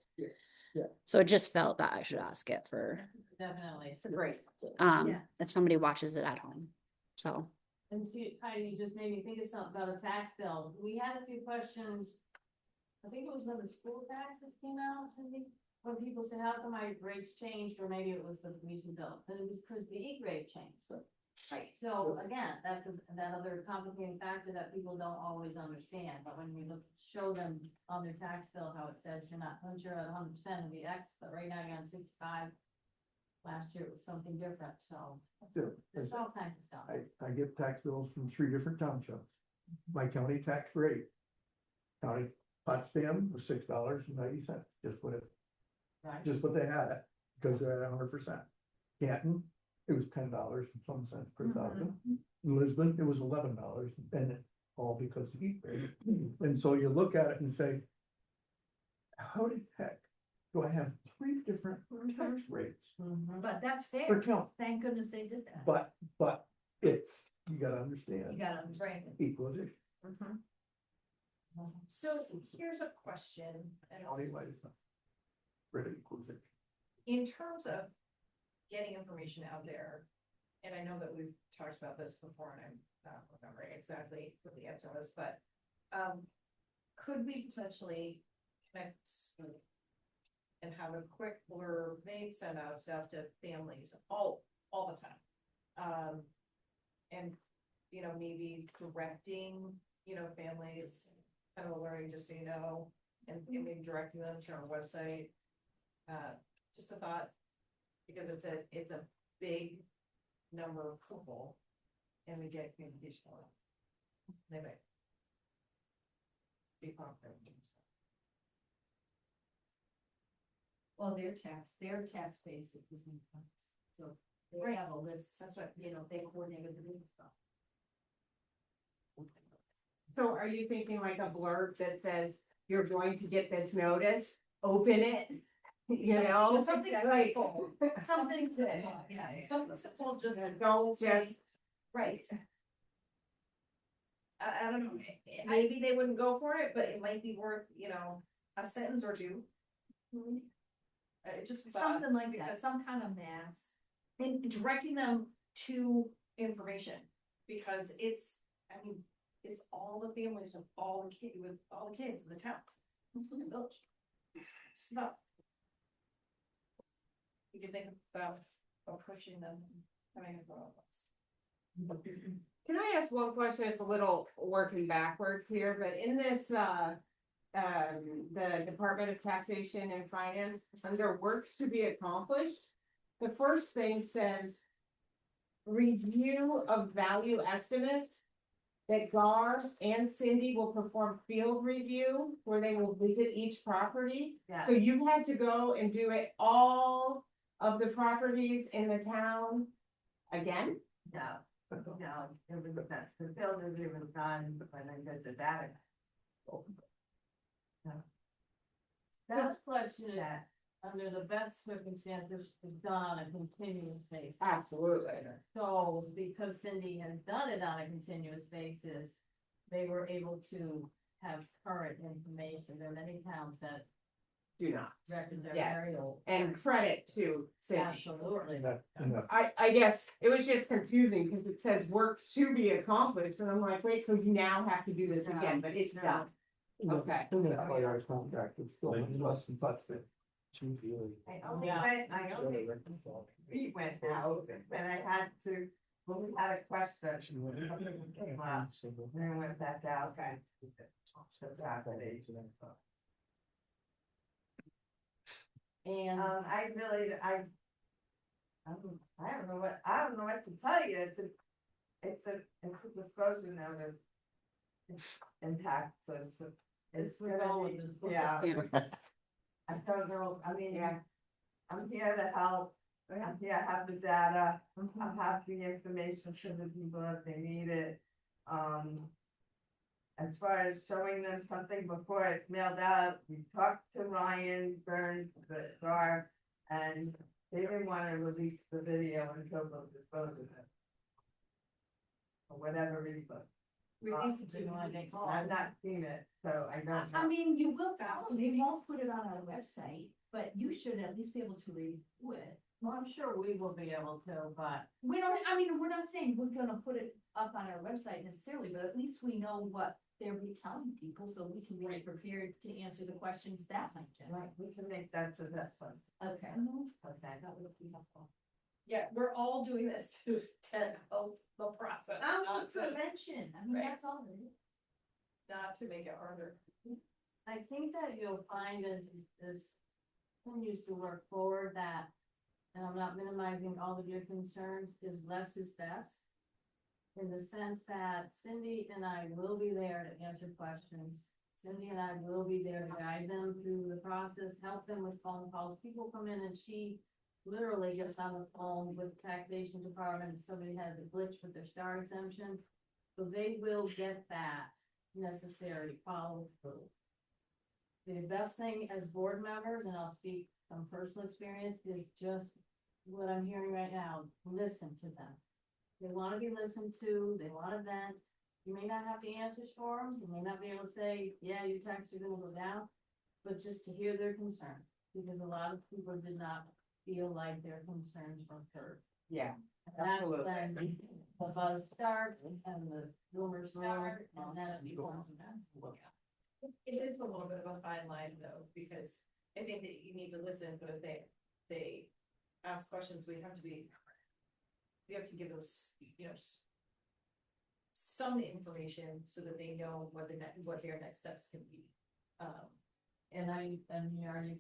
Yeah. So it just felt that I should ask it for, Definitely. Great. Yeah. if somebody watches it at home. So, And Heidi, you just made me think of something about a tax bill. We had a few questions. I think it was when the school taxes came out, I think, when people said, how come my rates changed, or maybe it was the recent bill, but it was because the E-grade changed. Right, so again, that's that other complicating factor that people don't always understand, but when we show them on their tax bill how it says you're not unsure at 100% of the X, but right now you're on 65. Last year it was something different, so Sure. there's all kinds of stuff. I get tax bills from 3 different townships. My county tax rate. County Potsdam was $6.90, Right. just what they had it, because they're at 100%. Canton, it was $10 and some cents per thousand. In Lisbon, it was $11, and all because of heat rate. And so you look at it and say, how the heck do I have 3 different tax rates But that's for fair, count? thank goodness they did that. But it's, you gotta You understand, gotta understand it. equalization, So here's a question, and it's- countywide is not. Really equalization. in terms of getting information out there, and I know that we've talked about this before, and I'm not remembering exactly what the answer was, but could we potentially connect school and have a quick blurb, they send out stuff to families all the time. And, you know, maybe directing, you know, families, kind of alerting, just so you know, and maybe directing them to our website. Just a thought, because it's a big number of people, and we get communication a lot. They may be popular. Well, their tax base is in tax, so they Right. have a list, That's right. you know, they coordinate with the big stuff. So are you thinking like a blurb that says, you're going to get this notice, open it? You know? Well, something like- simple. Something simple, simple, yeah. Something simple, just. Don't say- just, Right. I don't know, maybe they wouldn't go for it, but it might be worth, you know, a sentence or two. Just a thought, Something like that, because- some kind of mass. And directing them to information, because it's, I mean, it's all the families with all the kids in the town. In the village. So. You can think about approaching them, having a problem. can I ask one question? It's a little working backwards here, but in this, the Department of Taxation and Finance, under work to be accomplished, the first thing says review of value estimates, that GAR and Cindy will perform field review where they will visit each property. Yeah. So you had to go and do it all of the properties in the town again? No, it was that, the field review was done when I did the data. That question is, Yeah, under the best circumstances, is done on a continuous basis. Absolutely. So, because Cindy has done it on a continuous basis, they were able to have current information. There are many towns that do not. Secondary Yes. or- And credit to Cindy. Absolutely. I guess it was just confusing because it says work to be accomplished and I'm like, wait, so you now have to do this again, but it's done. Okay. Our contract is still less than touch it. I only Yeah. we went out and I had to, when we had a question, something came up, then I went back out. Okay. To property. And I really, I don't know what to tell you, it's a disclosure notice. Impact, so it's It's with all of really, this. yeah, Yeah. I don't know, I mean, I'm here to help, I'm here, I have the data, I have the information to the people if they need it. As far as showing them something before it's mailed out, we talked to Ryan Burns, the car, and they didn't wanna release the video until the disposal. For whatever reason. Release it to you on next. I've not seen it, so I don't I know. mean, you will tell them, they won't put it on our website, but you should at least be able to review it. well, I'm sure we will be able to, but We don't, I mean, we're not saying we're gonna put it up on our website necessarily, but at least we know what they're telling people, so we can be prepared to answer the questions that might generate. Right, we can make that suggestion. Okay. Okay. That would be helpful. Yeah, we're all doing this to help the process, not to, Prevention, I mean, Right. that's all it is. not to make it harder. I think that you'll find as this continues to work forward that, and I'm not minimizing all of your concerns, is less is best. In the sense that Cindy and I will be there to answer questions. Cindy and I will be there to guide them through the process, help them with phone calls. People come in and she literally gets on the phone with the taxation department if somebody has a glitch with their star exemption. So they will get that necessary follow through. The best thing as board members, and I'll speak from personal experience, is just what I'm hearing right now, listen to them. They wanna be listened to, they wanna vent. You may not have the answers for them, you may not be able to say, yeah, your taxes are gonna go down, but just to hear their concern, because a lot of people did not feel like their concerns were heard. Yeah. And that's Absolutely. when the buzz starts and the rumors start, and then it becomes a mess. It is a little bit of a fine line though, because I think that you need to listen, but if they ask questions, we have to give those, some information so that they know what their next steps can be. And are you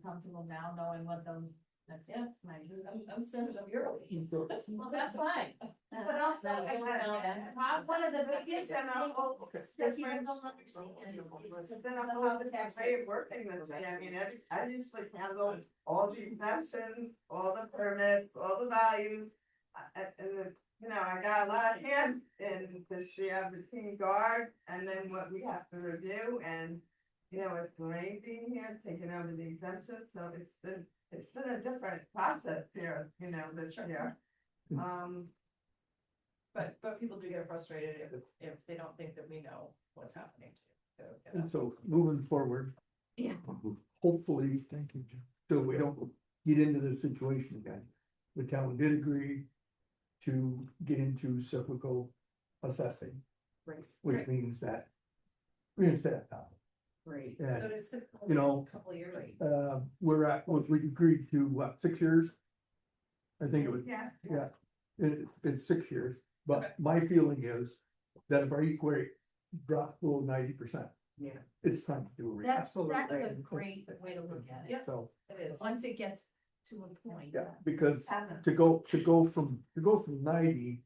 comfortable now knowing what those, that's it, might be? I'm sending them your way. Well, that's fine. But also, one of the biggest And I'll- that people don't understand is But then I'm a different way of working this way, I mean, I usually handle all the exemptions, all the permits, all the values. I got a lot of hands in this year between guard and then what we have to review and. With Lorraine being here, taking over the exemption, so it's been a different process here, this year. But people do get frustrated if they don't think that we know what's happening too. And so moving forward. Yeah. Hopefully, thank you, Jim. So we don't get into this situation again. The town did agree to get into cyclical assessing, Right. which means that. We're gonna stay at that. Great. Yeah. So there's You know, a couple of years. we agreed to what, 6 years? I think it was, Yeah. it's 6 years, Okay. but my feeling is that if our equal rate drops below 90%. Yeah. It's time to do a. That's a Absolutely. great way to look at it. So, It is. Once it gets to a point. yeah, because Haven't. to go from 90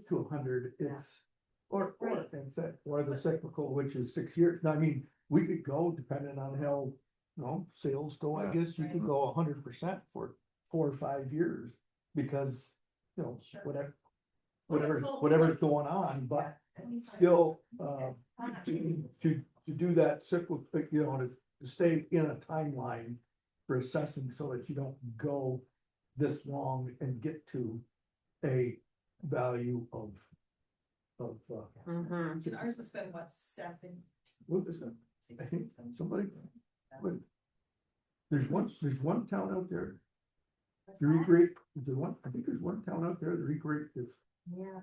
to 100, it's. Or the cyclical, which is 6 years, I mean, we could go depending on how, sales go, I Yeah. guess, you could go 100% for 4 or 5 years. Because, Sure. whatever's going on, but still, to do that cyclical, to stay in a timeline. For assessing so that you don't go this long and get to a value of. Mhm. Ours has been what, 7? What is it? I think somebody, There's one town out there. The recreate, the one, I think there's one town out there, the recreate is.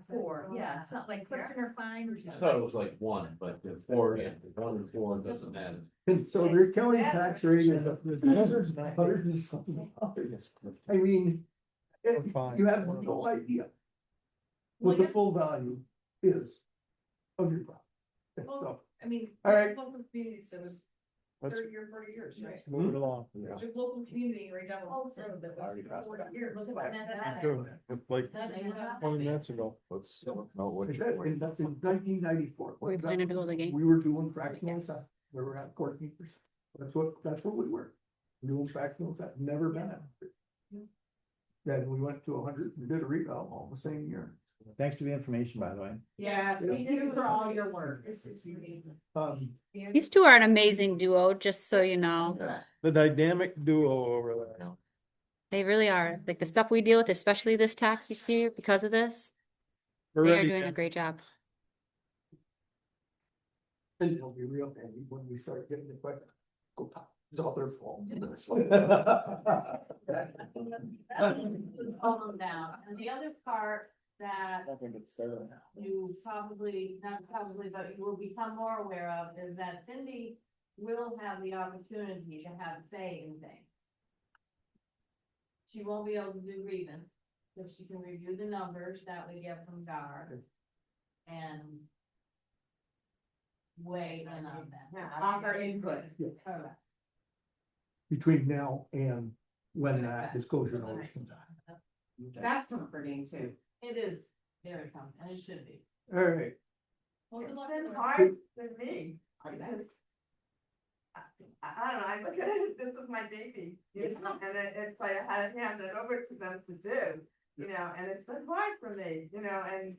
Four, yeah, something like Clifton or Fine or I something. thought it was like one, but the four, yeah, one and four doesn't matter. And so their county tax rate is $100 and something. I mean, you have no idea what the full value is of your property. So, I mean, All right. local communities, it was 30 or 40 years, right? Move it along. There's a local community right down the road that was 40 years. Look what mess that Like That is not- 20 minutes ago. Let's, no, what is that in, that's in 1994. We planning to go to the game. We were doing fractional assessment, we were at 14%. That's what we were. Doing fractional assessment, never been at. Then we went to 100 and did a revale all the same year. Thanks for the information, by the way. Yeah, thank you for all your work. This is really. These two are an amazing duo, just so you know. The dynamic duo over there. They really are. Like the stuff we deal with, especially this tax year because of this, they are Already, doing a great job. And it'll be real handy when we start getting the question. Go top, it's all their fault. Hold them down, and the other part that you probably, not probably, but you will become more aware of is that Cindy will have the opportunity to have say in things. She won't be able to do grievance, but she can review the numbers that we get from GAR and weigh in on them. Offer input. Correct. Between now and when that disclosure notice. comes out. That's comforting too. It is very common, and it should be. All right, Well, good luck It's been with it. hard for me, because I don't know, I look at it, this is my baby, you know, and it's like I had to hand it over to them to do, you know, and it's been hard for me, you know, and.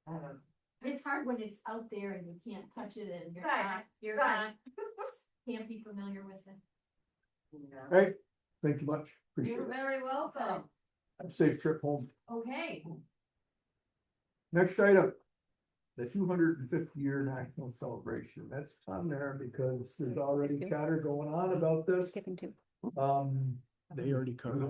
I don't know. It's hard when it's out there and you can't touch it and Right, you're right. not, can't be familiar with it. You know. all right, thank you much, appreciate You're it. very welcome. Have a safe trip home. Okay, Next item. The 250-year national celebration, that's on there because there's already chatter going on about this. Skipping two. They already covered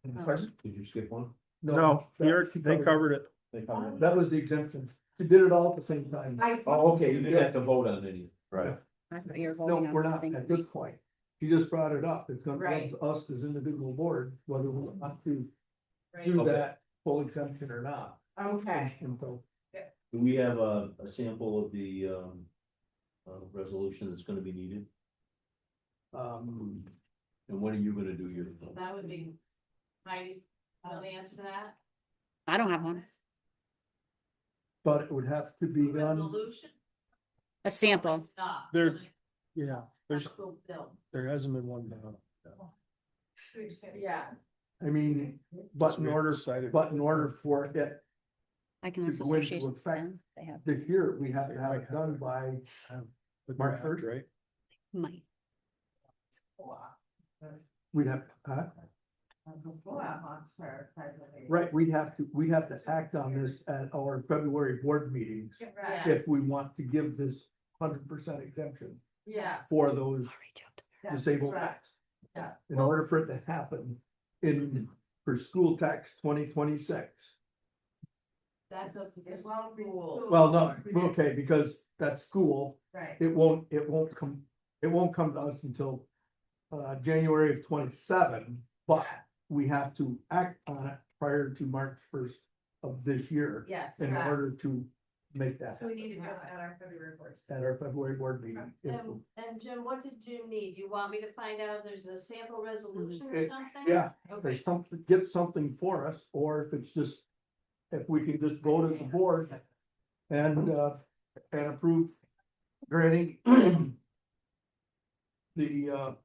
it. Pardon? Did you skip one? No, they covered it. They covered it. That was the exemption. She did it all at the same time. Oh, okay, you didn't have to vote on any, right? I thought you were No, voting on we're not something. at this point. She just brought it up. It's gonna be Right. up to us as individual board, whether we want to Right. do Okay. that full exemption or not. Okay. And so, Do we have a sample of the, resolution that's gonna be needed? And when are you gonna do your? that would be my, the answer to that. I don't have one. but it would have to be done. Resolution? A sample. Stop. There- Yeah, Bill. there hasn't been one down. Yeah. I mean, but in order for it I can To ask go into associations. effect. then, They have, this year, we have to have it done by, The March draft, 1st? right? might. we'd have, right, we'd have to act on this at our February board meetings. Yeah. If we want to give this 100% exemption Yeah, for those I'll reach out to them. disabled Right. tax. In order for it to happen for school tax 2026. that's up to the It won't be school. school. Well, no, okay, because that's school, Right, it won't come to us until January of 27, but we have to act on it prior to March 1st of this year Yes. in Right. order to make that So we happen need to do it at our February reports. at our February board meeting. And Jim, what did Jim need? You want me to find out if there's a sample resolution or It- something? Yeah, Okay, there's something, get something for us, or if it's just, if we can just go to the board and approve granting the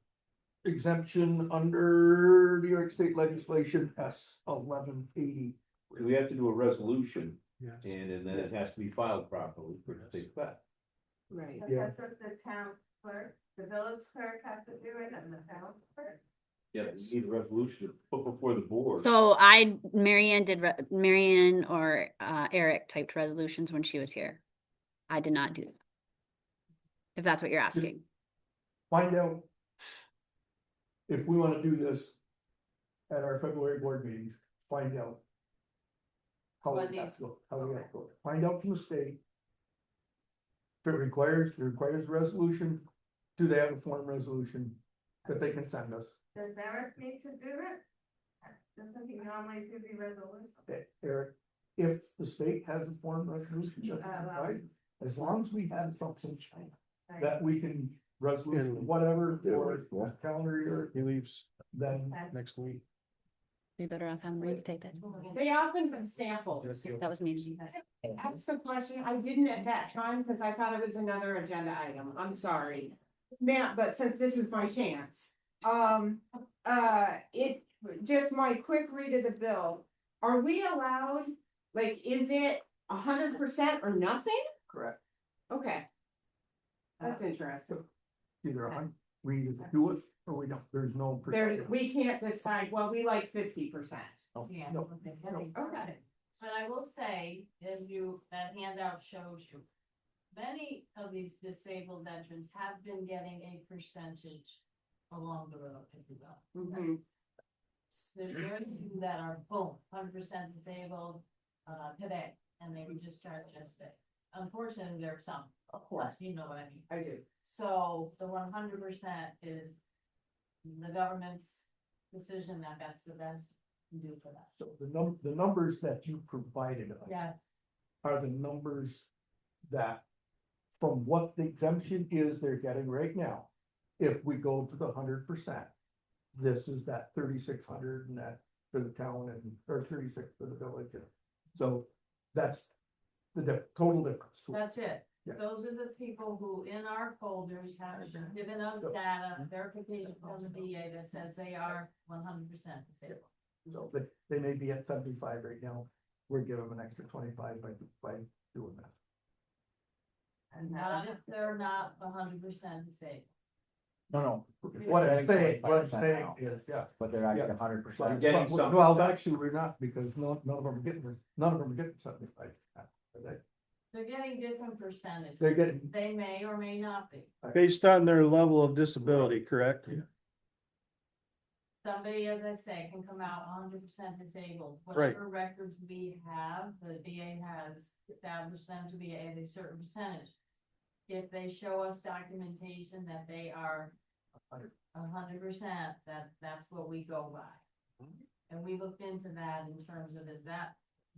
exemption under New York State legislation S 1180. We have to do a resolution, Yes. and then it has to be filed properly for it to take effect. Right. but Yeah. that's what the town clerk, the village clerk has to do it, and the town clerk. Yeah, we need a resolution to put before the board. So Marianne or Eric typed resolutions when she was here. I did not do that. If that's what you're asking. Find out if we wanna do this at our February board meetings, find out. How What we have needs- to go, how we have to go, find out from the state. If it requires resolution, do they have a form resolution that they can send us? Does Eric need to do it? Doesn't he normally do the resolution? Eric, if the state has a form resolution, that's right, as long as we have something that we can resolution, whatever, or Yeah. calendar year, He leaves then. next week. We better off having Marie take that. They often have samples. That was me. Ask a question, I didn't at that time, because I thought it was another agenda item, I'm sorry. Matt, but since this is my chance, just my quick read of the bill. Are we allowed, like, is it 100% or nothing? Correct. Okay. That's interesting. Either we either do it or we don't, there's no. There, we can't decide, well, we like 50%. Yeah. No. Okay. But I will say, as you, that handout shows you, many of these disabled veterans have been getting a percentage along the road, if you will. Mhm. There's very few that are boom, 100% disabled, today, and they were discharged yesterday. Unfortunately, there are some. Of course, You know what I mean? I do. So the 100% is the government's decision that that's the best to do for that. So the numbers that you provided us. Yes. Are the numbers that, from what the exemption is they're getting right now. If we go to the 100%, this is that 3,600 and that for the town and, or 36 for the village. So that's the total difference. That's it. Yeah. Those are the people who in our folders have given us data, verification from the VA that says they are 100% disabled. So, but they may be at 75 right now, we're giving them an extra 25 by doing that. And Not if they're not 100% disabled. No, What I'm saying, 25% is, now. yeah. but they're actually Yeah. 100%. I'm getting But- some- Well, actually, we're not, because none of them are getting, none of them are getting 75. They're getting different percentages. They're getting, They may or may not be. Based on their level of disability, correct? Somebody, as I say, can come out 100% disabled. Right. Whatever records we have, the VA has established them to be at a certain percentage. If they show us documentation that they are 100%, that's what we go by. And we looked into that in terms of, is that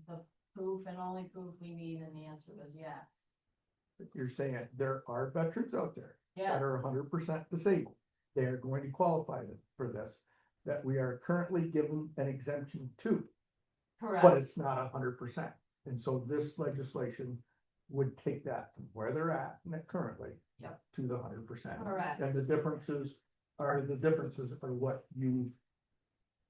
the proof and only proof we need, and the answer was yes. you're saying there are veterans out there Yes, that are 100% disabled. They are going to qualify for this, that we are currently given an exemption to, but correct. it's not 100%. And so this legislation would take that from where they're at currently. Yep. To the 100%. Correct. And the differences are what you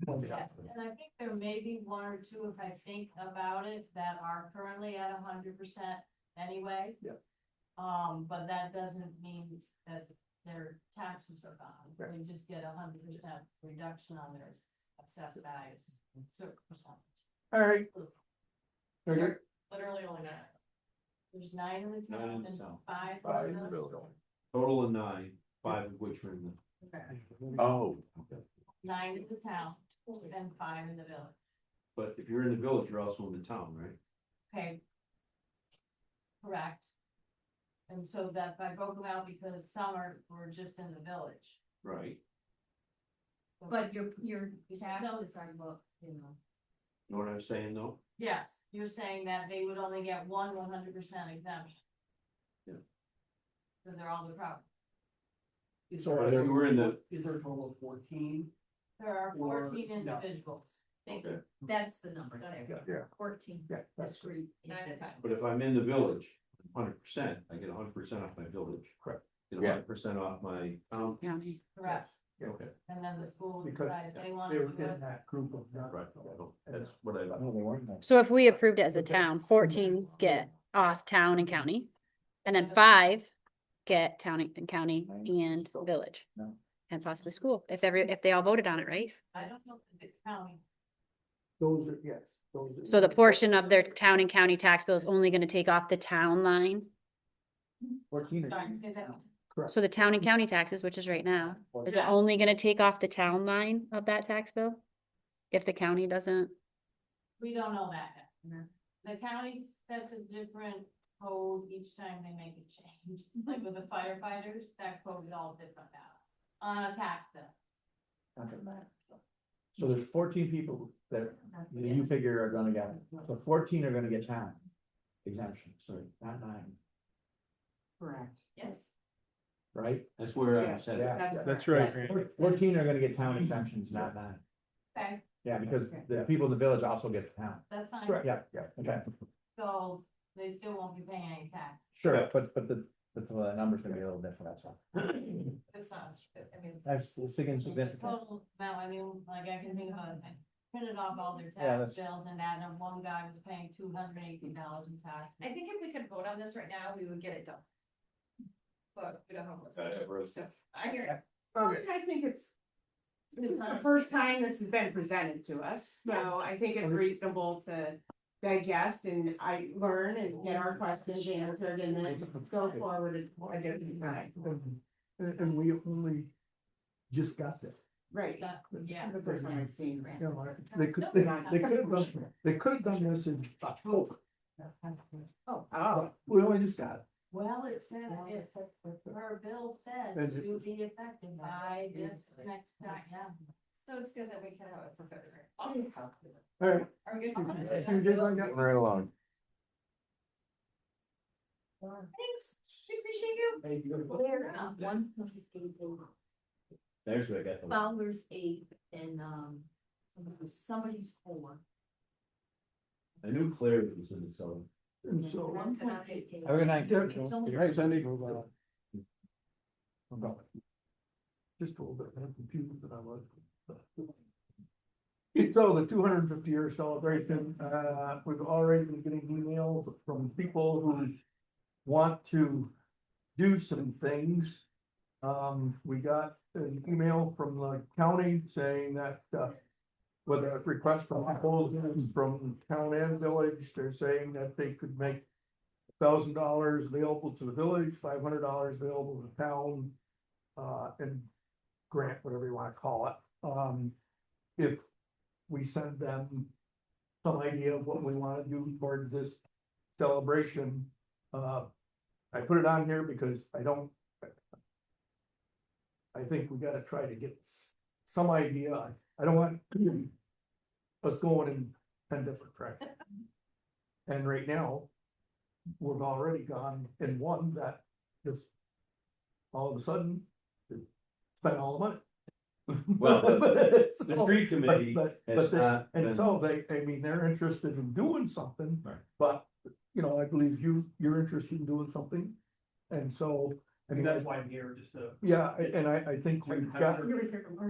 pointed out. Yes, and I think there may be one or two, if I think about it, that are currently at 100% anyway. Yep. But that doesn't mean that their taxes are gone. Right. They just get 100% reduction on their assessed values, certain percentage. All right. Very good. Literally only nine. There's 9 in the Nine town in the and town. 5 Five in in the the village. building. Total of 9, 5 of which are in the. Okay. Oh. 9 in the town and 5 in the village. But if you're in the village, you're also in the town, right? Okay. Correct. And so that I broke them out because some were just in the village. Right. But your tax tax is our book, you know. Know what I'm saying though? Yes, you're saying that they would only get 100% exemption. Yeah. So they're on the property. So If you were in the, Is there a total of 14? There are Or- 14 no. individuals. Thank you. okay, that's the number there, Yeah, 14 yeah, that's discrete. but if I'm in the village, 100%, I get 100% off my village. Correct. Get Yeah. 100% off my town. County. Correct. Okay, And then the school because decided they they wanted were to do in it. that group of. right, that's what I. No, they weren't. So if we approved it as a town, 14 get off town and county. And then 5 get town and county and village. No. And possibly school, if they all voted on it, right? I don't know if the county. Those are, yes. Those are. So the portion of their town and county tax bill is only gonna take off the town line? 14 or Sorry, say that. Correct. So the town and county taxes, which is right now, is it Yeah. only gonna take off the town line of that tax bill? If the county doesn't? We don't know that yet. The county sets a different code each time they make a change, like with the firefighters, that code is all different now, on a tax bill. So there's 14 people that you figure are gonna get, so 14 are gonna get town exemption, sorry, not 9, Correct. Yes. right? That's where I Yes, said yeah. it. That's right. Yeah, 14 are gonna get town exemptions, not 9. Okay, Yeah, because the people in the village also get the town. that's fine, Correct. Yeah, yeah, okay, so they still won't be paying any tax. sure, but the number's gonna be a little different, that's all. It's not, I mean, That's The significant. total amount, I mean, like I can think of, I printed off all their Yeah, tax that's- bills and that, and one guy was paying $218 in tax. I think if we could vote on this right now, we would get it done. But we don't have one, Okay, Bruce. so I hear it. Well, I think this is the first time this has been presented to us, so I think it's reasonable to digest and learn and get our questions answered and then go forward at a different time. And we only just got this. Right. That- This yeah. is the first time I've seen You know, this. they could have done this in October. Oh, We only just got it. Well, it said, her bill said Is it- to be effective by this next time, yeah. So it's good that we can have it for February. Awesome. All right. Are we good? You did like that? Right along. Thanks, we appreciate you. Where, one, There's where I got the. Fowler's 8 and, somebody's 4. I knew Claire was in the zone. And so, Have a good night. Yeah. Right, Sandy? just a little bit, I'm confused that I was. So the 250-year celebration, we've already been getting emails from people who want to do some things. We got an email from the county saying that, with a request for proposals from town and village, they're saying that they could make $1,000 available to the village, $500 available to the town, and grant, whatever you wanna call it. If we send them some idea of what we wanna do towards this celebration, I put it on here because I think we gotta try to get some idea. I don't want us going in 10 different directions. And right now, we've already gone in one that just all of a sudden spent all the money. Well, the So, tree committee but has they- not and been- so I mean, they're interested in doing something. Right. But, you know, I believe you're interested in doing something. And so, I mean, That's why I'm here, just to. yeah, and I think we've got,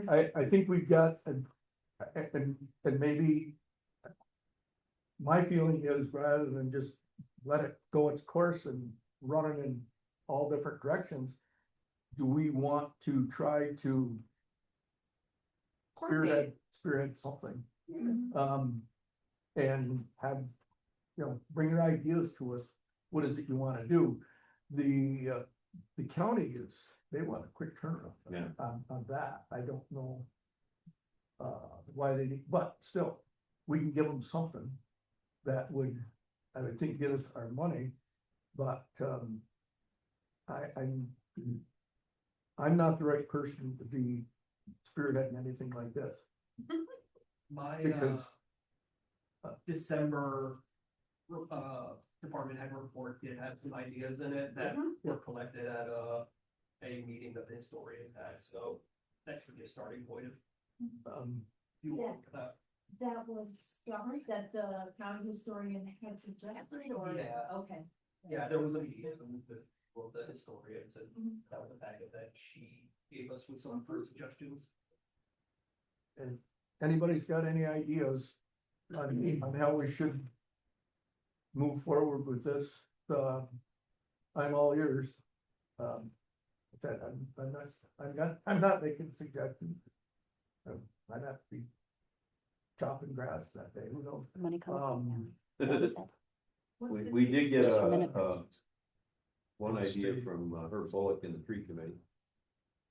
I think we've got, and maybe. My feeling is rather than just let it go its course and run it in all different directions. Do we want to try to spearhead something? And have, you know, bring your ideas to us. What is it you wanna do? The county they want a quick turnaround. Yeah. On that, I don't know. Why they need, but still, we can give them something that would, I would think, get us our money, but, I'm not the right person to be spearheading anything like this. My, Because, December, department head report did have some ideas in it that were collected at a meeting that the historian had, so that should be a starting point if you want that. That was, that the county historian had suggested, or? Yeah. Okay. Yeah, there was a meeting with the historians, and that was the packet that she gave us with some first suggestions. and anybody's got any ideas on how we should move forward with this, I'm all ears. That I'm not making suggestions. I'd have to be chopping grass that day, who knows? Money coming. We did get Just a minute. one idea from Herb Bullock in the tree committee.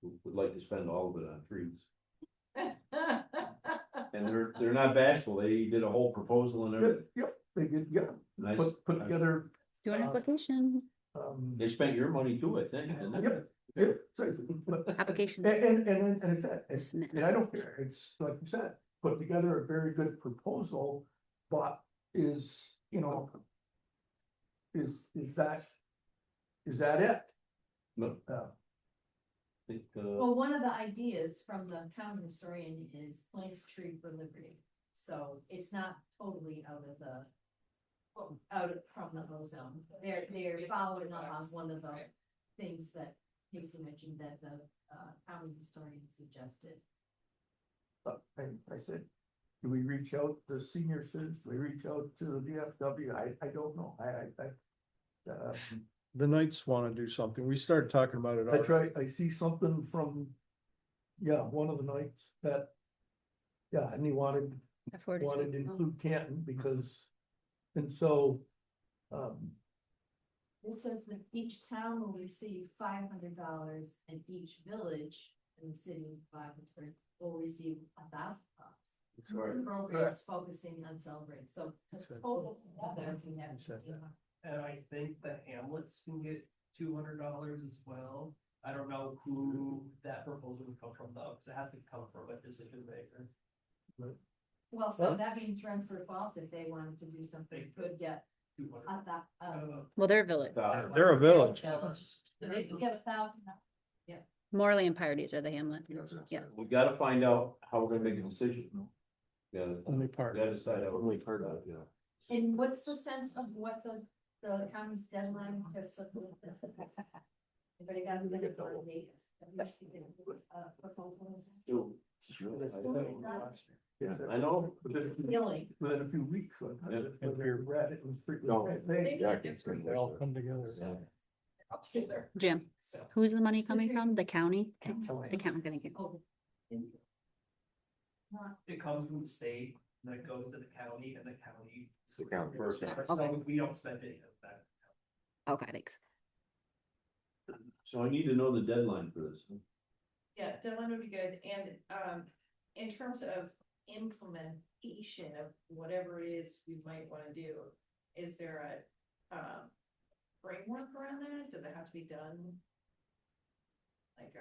Who would like to spend all of it on trees, and they're not bashful, they did a whole proposal and everything. Yep, they did, yeah, Nice. put together, Do an application, They spent your money too, I think, didn't they? Yep. yeah, so, but. application. And I said, Submit. and I don't care, it's like you said, put together a very good proposal, but is, you know. Is that it? No. I think, Well, one of the ideas from the county historian is plant a tree for liberty. So it's not totally out of the, from the ozone. They're following up on one of the things that Casey mentioned that the county historian suggested. I said, do we reach out to senior citizens, do we reach out to the VFW, I don't know, The Knights wanna do something. We started talking about it. that's right, I see something from. Yeah, one of the nights that. Yeah, and he wanted to include Canton because, and so. This says that each town will receive $500 and each village in the city of Washington will receive $1,000. Sorry. Programs focusing on celebrating, so the total together, we have. And I think the Hamlets can get $200 as well. I don't know who that proposal would come from though, because it has to come from a decision maker. Well, so that means Rensselaer Falls, if they wanted to do something, could get 200. Well, they're village. They're a village. So they could get $1,000. Morley and Parties are the hamlet. Yeah. We gotta find out how we're gonna make a decision. Yeah, Only part. we gotta decide how. Only part of, yeah. And what's the sense of what the county's deadline to submit this? Anybody got a minute for me? Proposals? Yeah, I know. Feeling. Within a few weeks. Yeah. Read it was pretty. No. They all come together. Together. Jim, So. who's the money coming from? The county? The county, thank you. Oh. It comes from the state, and then it goes to the county, and the county. The county first. So we don't spend any of that. Okay, thanks. So I need to know the deadline for this. Yeah, deadline would be good, and, in terms of implementation of whatever it is we might wanna do, is there a, framework around that? Does it have to be done? Like,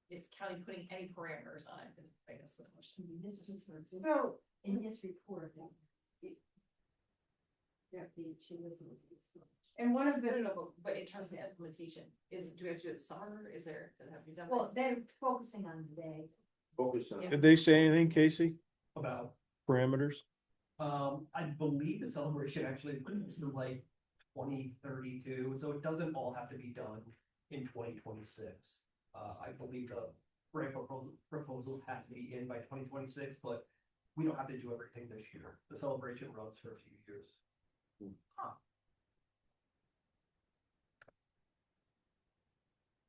is county putting any parameters on it? I guess the question. This was for, So, in his report. Yeah, she was. and one of I don't the, know, but in terms of implementation, do we have to do it summer? Does it have to be done? Well, they're focusing on today. Focus on. Yeah. Did they say anything, Casey? About, Parameters? I believe the celebration actually is to like 2032, so it doesn't all have to be done in 2026. I believe the grant proposals have to be in by 2026, but we don't have to do everything this year. The celebration runs for a few years.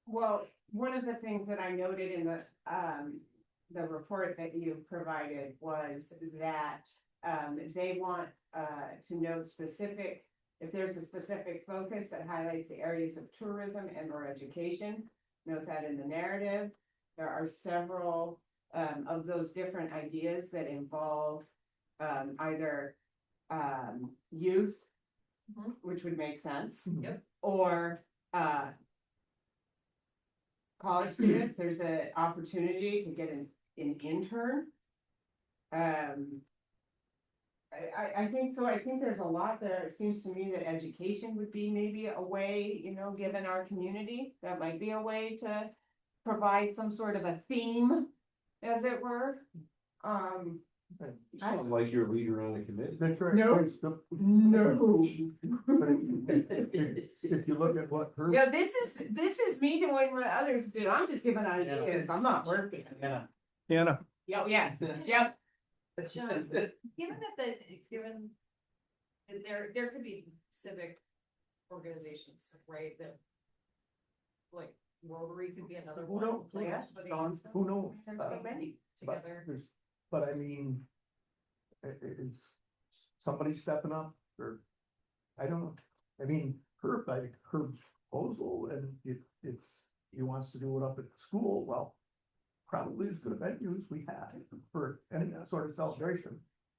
well, one of the things that I noted in the report that you provided was that, they want, to note specific, if there's a specific focus that highlights the areas of tourism and or education, note that in the narrative. There are several, of those different ideas that involve, either, youth, Mhm. which would make sense. Yep. Or, college students, there's an opportunity to get an intern. I think so, I think there's a lot there, it seems to me that education would be maybe a way, you know, given our community, that might be a way to provide some sort of a theme, as it were. You sound like you're a leader on the committee. That's right. No. No. If you look at what her. Yeah, this is me doing what others do, I'm just giving ideas, I'm not working. Hannah. Yeah, yes, yep. John, given given that there could be civic organizations, right, that like Rotary could be another Who one. knows? like, Yeah, but Sean, who knows? There's so many But together. there's, but I mean, is somebody stepping up or, I don't know. I mean, Herb proposal and he wants to do it up at the school, well, probably as good a venue as we had for any sort of celebration,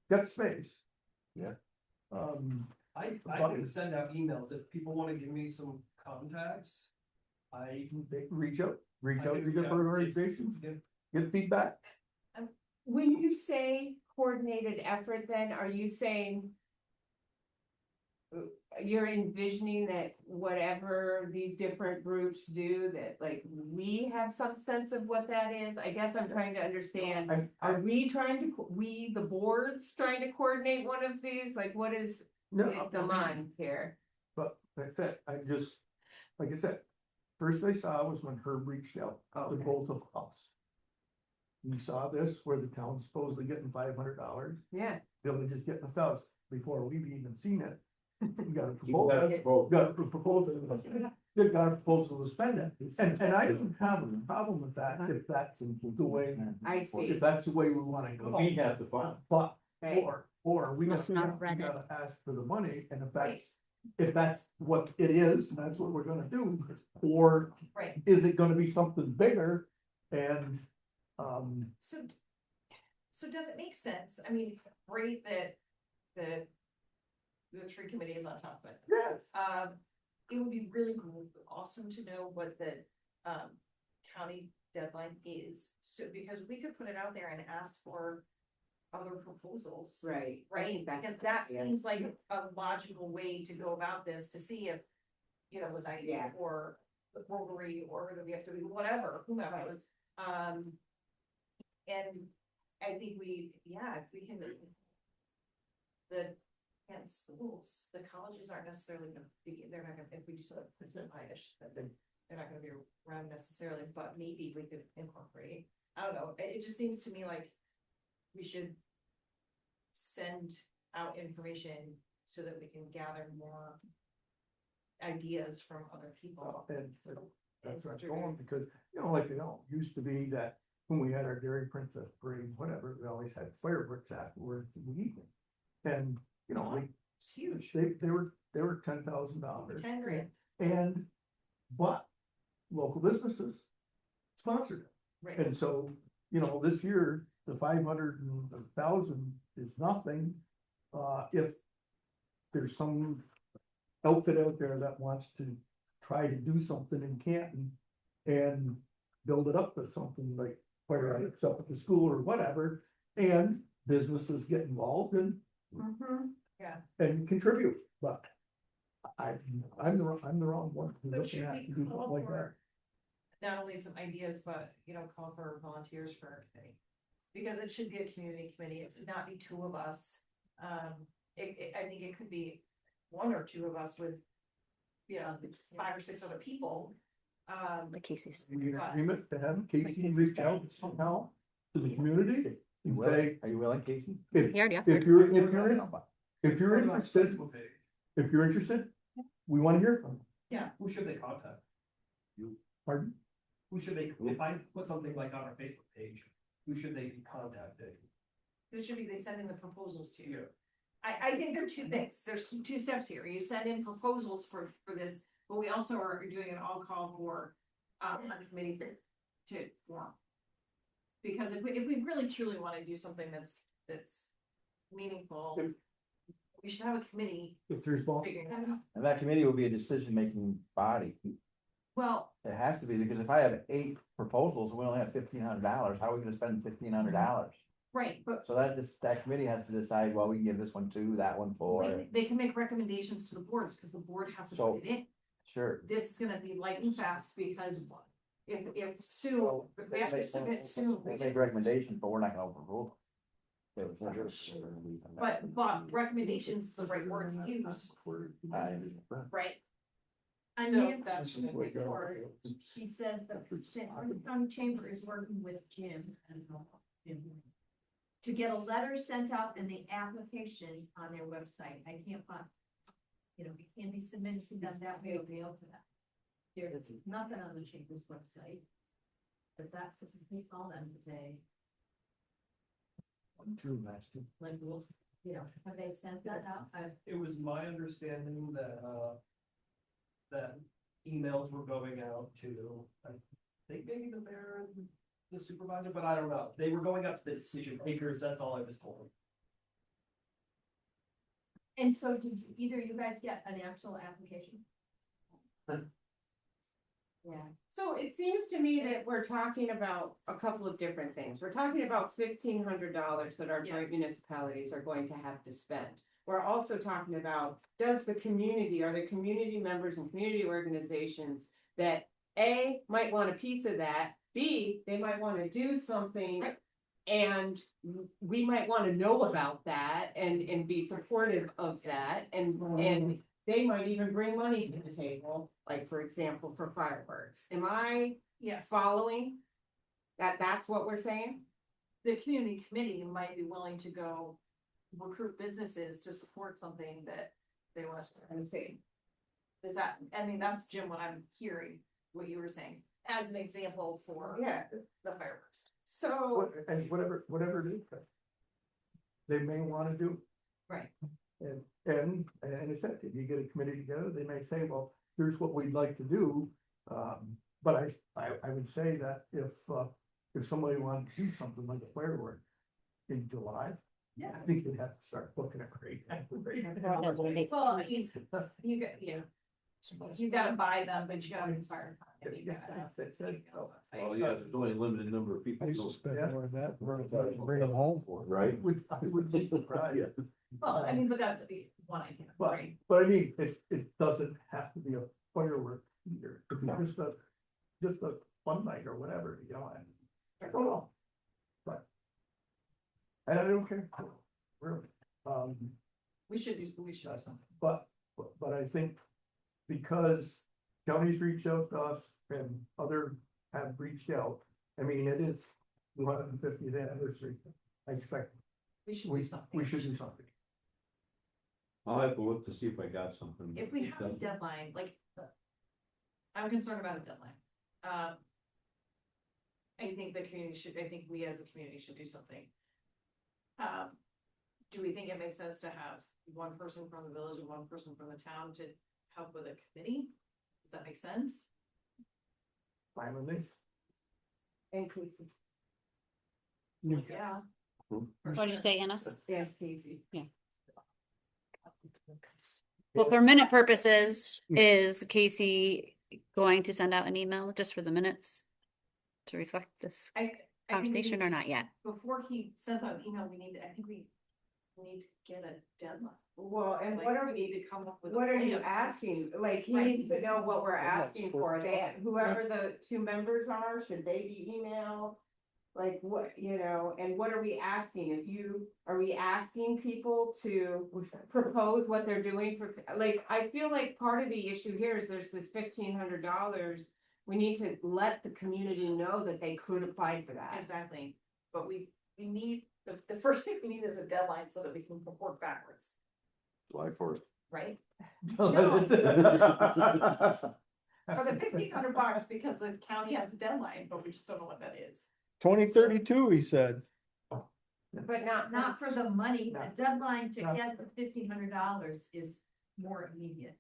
get space. Yeah. I can send out emails if people wanna give me some contacts. Reach out I to can reach different out. organizations, Yeah. get feedback. When you say coordinated effort, then are you saying? You're envisioning that whatever these different groups do, that like we have some sense of what that is? I guess I'm trying to understand. Are we trying to, we, the boards, trying to coordinate one of these? Like, what is No, the mind here? but that's it, like I said, first I saw was when Herb reached out to Okay. both of us. We saw this where the town's supposedly getting $500, Yeah. village is getting 1,000, before we've even seen it. We got a You got proposal, it, both. got a proposal to spend it, and I don't have a problem with that, if that's the way, I see. if that's the way we wanna go. We have to fund. But, Right. or we Must gotta, not yeah, have read we it. gotta ask for the money, and if that's what it is, that's what we're gonna do, or Right. is it gonna be something bigger? And, So does it make sense? I mean, great that the tree committee is on top of it. yes, It would be really awesome to know what the county deadline is. So because we could put it out there and ask for other proposals. Right. I Right, think that's- because that yeah. seems like a logical way to go about this, to see if, with ICE Yeah. or the Rotary or the VFW, whatever, whomever. And I think if we can. And schools, the colleges aren't necessarily gonna be, they're not gonna, if we do sort of percent-ish, that they're not gonna be around necessarily, but maybe we could incorporate. I don't know, it just seems to me like we should send out information so that we can gather more ideas from other people. and that's where I'm going, because, used to be that when we had our Dairy Princess parade, whatever, we always had fireworks afterwards in the evening. And, It's huge. they were $10,000. 10 grand. And, but local businesses sponsored it. Right, And so, this year, the 500 and 1,000 is nothing. If there's some outfit out there that wants to try to do something in Canton and build it up to something like fireworks up at the school or whatever, and businesses get involved and contribute, but I'm the wrong one. who's so looking should at we to do call something like that. for not only some ideas, but, call for volunteers for our committee? Because it should be a community committee, it should not be two of us. I think it could be one or two of us with, 5 or 6 other people. Like Casey's. We in agreement to have Casey reach out somehow to the community and say, Are you willing, Casey? if He already if offered. you're interested, if you're interested, we wanna hear from you. Who should they contact? Pardon? Who should they, if I put something like on our Facebook page, who should they be contacting? It should be, they send in the proposals to you. Yeah. I think there are two things, there's two steps here, you send in proposals for this, but we also are doing an all-call for, a committee to form. Because if we really truly wanna do something that's meaningful, we should have a committee If there's vol- figuring that out. And that committee will be a decision-making body. Well, It has to be, because if I have 8 proposals and we only have $1,500, how are we gonna spend $1,500? right, but So that committee has to decide, well, we can give this one 2, that one 4, they can make recommendations to the boards, because the board has to So- put it in. sure. This is gonna be light and fast, because if Sue, if we have to submit soon. They make recommendations, but we're not gonna overrule them. But recommendations is the right word to use, right? On So Nancy's that's- report, she says the St. Albans County Chamber is working with Jim to get a letter sent out and the application on their website. I can't find, it can be submitted to them that way or mailed to them. There's nothing on the chamber's website. But that's what we call them to say, like, well, have they sent that out? It was my understanding that emails were going out to, I think maybe the mayor and the supervisor, but I don't know. They were going out to the decision makers, that's all I was told. And so did either you guys get an actual application? Yeah, so it seems to me that we're talking about a couple of different things. We're talking about $1,500 that our joint municipalities are going to have to spend. We're also talking about, are the community members and community organizations that A, might want a piece of that, B, they might want to do something. And we might want to know about that and be supportive of that and they might even bring money to the table, like for example, for fireworks. Am I Yes, following? That's what we're saying? the community committee might be willing to go recruit businesses to support something that they want us to see. Is that, I mean, that's Jim, what I'm hearing, what you were saying, as an example for Yeah, the fireworks. so, And whatever it is. They may wanna do. Right. And I said, if you get a committee together, they may say, well, here's what we'd like to do. But I would say that if somebody wanted to do something like a firework in July. Yeah. I think you'd have to start looking at rate. Well, I mean, you get, you gotta buy them, but you gotta inspire. Yeah, that's it. Well, yeah, there's only a limited number of people. I used to who- spend Yeah. more than that, bring them home. Right? I would be surprised. Well, I mean, but that's one idea, But, right? but I mean, it doesn't have to be a firework either, it could be just a fun night or whatever, you know, I don't know. But. And I don't care, really, We should do something. but I think because counties reached out to us and other have reached out, I mean, it is 250th anniversary. I expect We should we do something. we should do something. I'll have to look to see if I got something. If we have a deadline, like, I'm concerned about a deadline. I think I think we as a community should do something. Do we think it makes sense to have one person from the village and one person from the town to help with a committee? Does that make sense? Fine with me. inclusive. Yeah. What'd you say, Anna? Yeah, Casey. Well, for minute purposes, is Casey going to send out an email just for the minutes? To reflect this I think we conversation need- or not yet? Before he sends out an email, we need to get a deadline. Well, and Like, what are we we, need to come up with. a what are you plan. asking? Like, he Right. needs to know what we're asking for. Whoever the two members are, should they be emailed? Like what, and what are we asking? Are we asking people to propose what they're doing for, like, I feel like part of the issue here is there's this $1,500. We need to let the community know that they could apply for that. Exactly, but we need, the first thing we need is a deadline so that we can work backwards, July 4th. right? No. For the $1,500, because the county has a deadline, but we just don't know what that is. 2032, he said. But Not for the money, No. the deadline to No. get the $1,500 is more immediate.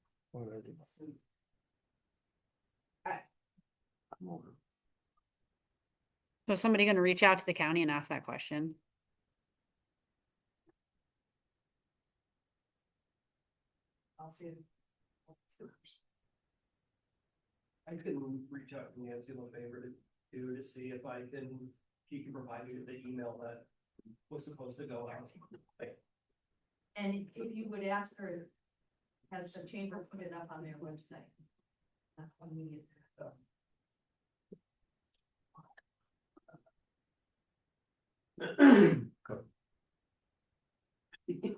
So is somebody gonna reach out to the county and ask that question? I'll see. I can reach out to Nancy LaFavor to see if she can provide me with the email that was supposed to go out. And if you would ask her, has the chamber put it up on their website? Immediate.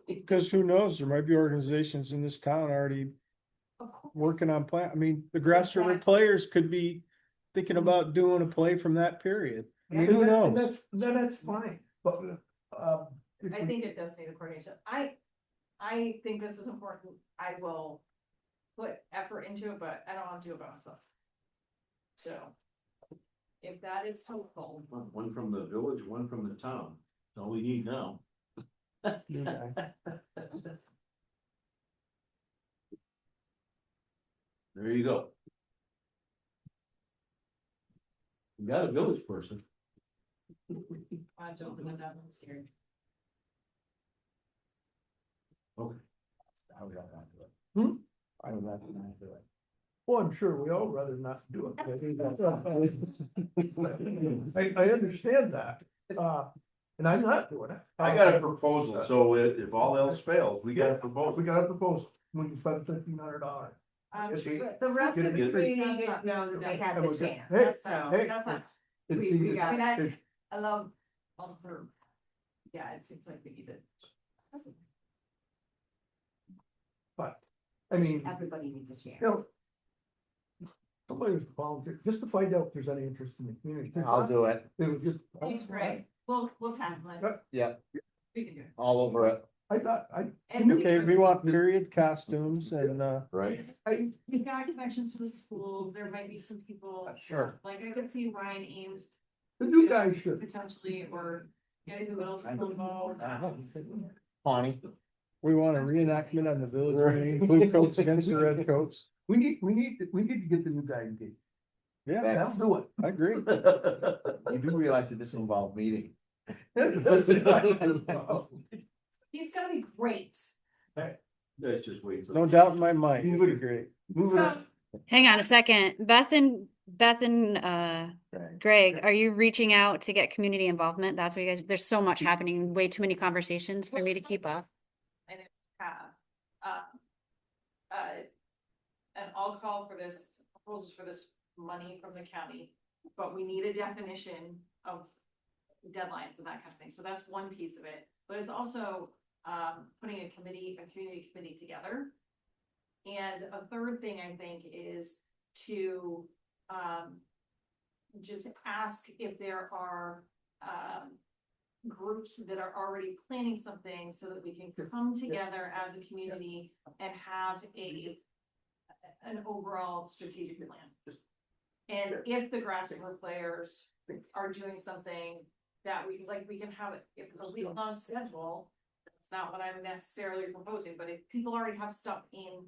Because who knows, there might be organizations in this town already Of course. working on I mean, the Grass River players could be thinking about doing a play from that period. I mean, who And knows? that's fine, but, if I we- think it does need a coordination. I think this is important. I will put effort into it, but I don't want to do it by myself. So. If that is helpful. One from the village, one from the town. That's all we need now. There you go. You got a village person. I don't know that one's here. Okay. I would rather not do it. Hmm? I would rather not do it. Well, I'm sure we all rather not do it. I understand that, and I'm not doing it. I got a proposal, so if all else fails, we got a We proposal. got a proposal, we can spend $1,500. Yes, we- But the rest of the Get it. community didn't know that they had And the we- chance, hey, so. hey, That's fine. It's We either- got- it's- I love all of her. Yeah, it seems like we need it. But, I mean, Everybody needs a chance. you know. Somebody was volunteer, just to find out if there's any interest in the community. I'll do it. It was just. Thanks, Greg. We'll tackle it. Yeah, We can do it. all over it. I thought, And Okay, we want period costumes and, Right. We've got connections to the school, there might be some people. Sure. Like I could see Ryan Ames the new guy should. potentially, or getting the middle school involved. Pawnee. we want a reenactment on the village, green, blue coats against the red coats. We need to get the new guy engaged. Yeah, That's- That'll do it. I agree. You do realize that this involved meeting. He's gonna be great. Let's just wait. till- No doubt in my mind, it'd be great. Moving on. Hang on a second. Beth and Greg, are you reaching out to get community involvement? That's what you guys, there's so much happening, way too many conversations for me to keep up. Have, and I'll call for this, proposals for this money from the county, but we need a definition of deadlines and that kind of thing, so that's one piece of it, but it's also, putting a committee, a community committee together. And a third thing I think is to, just ask if there are, groups that are already planning something so that we can come together as a community and have an overall strategic plan. And if the grassroots players are doing something that we, like, we can have it, if it's a week-long schedule, that's not what I'm necessarily proposing, but if people already have stuff in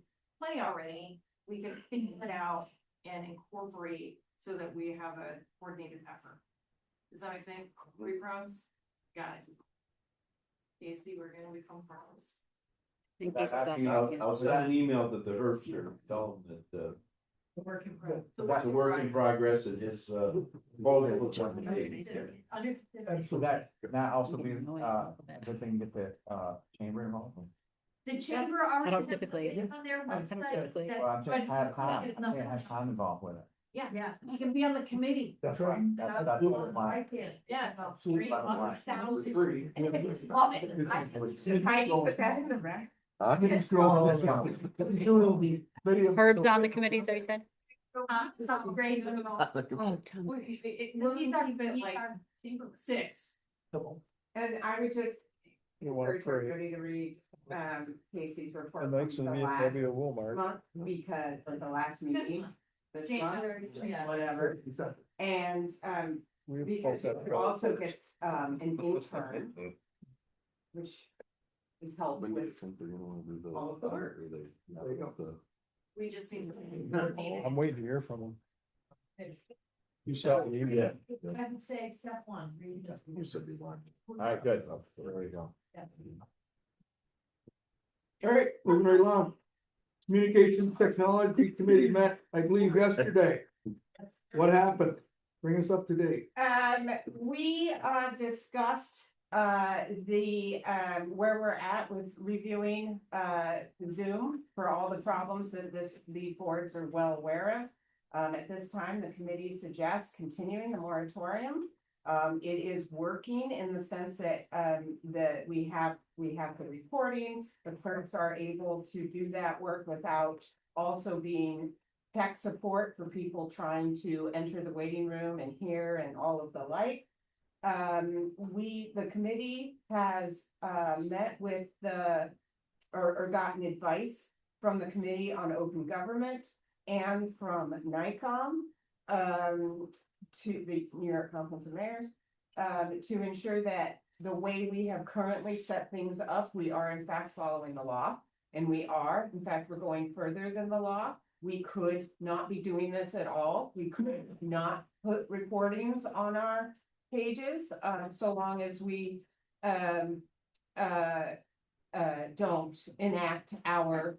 play already, we can figure it out and incorporate so that we have a coordinated effort. Does that make sense? 3 prongs? Got it. Casey, we're gonna become prongs. I think this is also. I'll send an email to the Herbster, tell them that, The work in progress. it's a work in progress and his, proposal looks like it's Under. So that also be, good thing to get the, chamber involved. The chamber I already don't has typically- something on their I don't website. typically. that- Well, I'm saying, but it's nothing. have Tom involved with it. Yeah, you can be on the committee. That's right. That's what my- Right there. Yes. Absolutely. Bottom Free. Love it. I put that in the rec. Huh? It's growing all the time. It's doing the video- Herb's on the committee, so you said? Great. Oh, Tom. He's our, he's our chamber. 6. And I would just You want to encourage pray. everybody to read, Casey's report The from Knights of the the last VFW Walmart. month, because of the last This meeting. month. This January, month, yeah. whatever, and, We because post that you also get, an intern, which is helped with all of the work. There you go. We just need something. I'm waiting to hear from them. You saw the email. I would say step 1, read this. All right, good. There we go. All right, moving right along. Communications Technology Committee met, I believe, yesterday. What happened? Bring us up to date. We discussed where we're at with reviewing Zoom for all the problems that these boards are well aware of. At this time, the committee suggests continuing the moratorium. It is working in the sense that we have the reporting, the clerks are able to do that work without also being tech support for people trying to enter the waiting room and hear and all of the like. The committee has met with or gotten advice from the Committee on Open Government and from NICOM, to the New York Conference of Mayors, to ensure that the way we have currently set things up, we are in fact following the law. And we are, in fact, we're going further than the law. We could not be doing this at all. We could not put recordings on our pages, so long as we, don't enact our,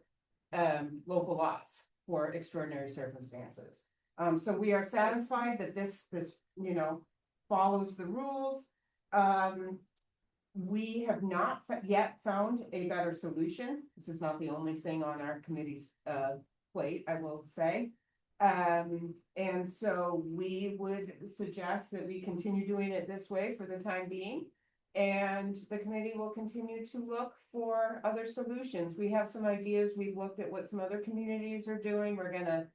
local laws for extraordinary circumstances. So we are satisfied that this, you know, follows the rules. We have not yet found a better solution. This is not the only thing on our committee's, plate, I will say. And so we would suggest that we continue doing it this way for the time being. And the committee will continue to look for other solutions. We have some ideas. We've looked at what some other communities are doing. We're gonna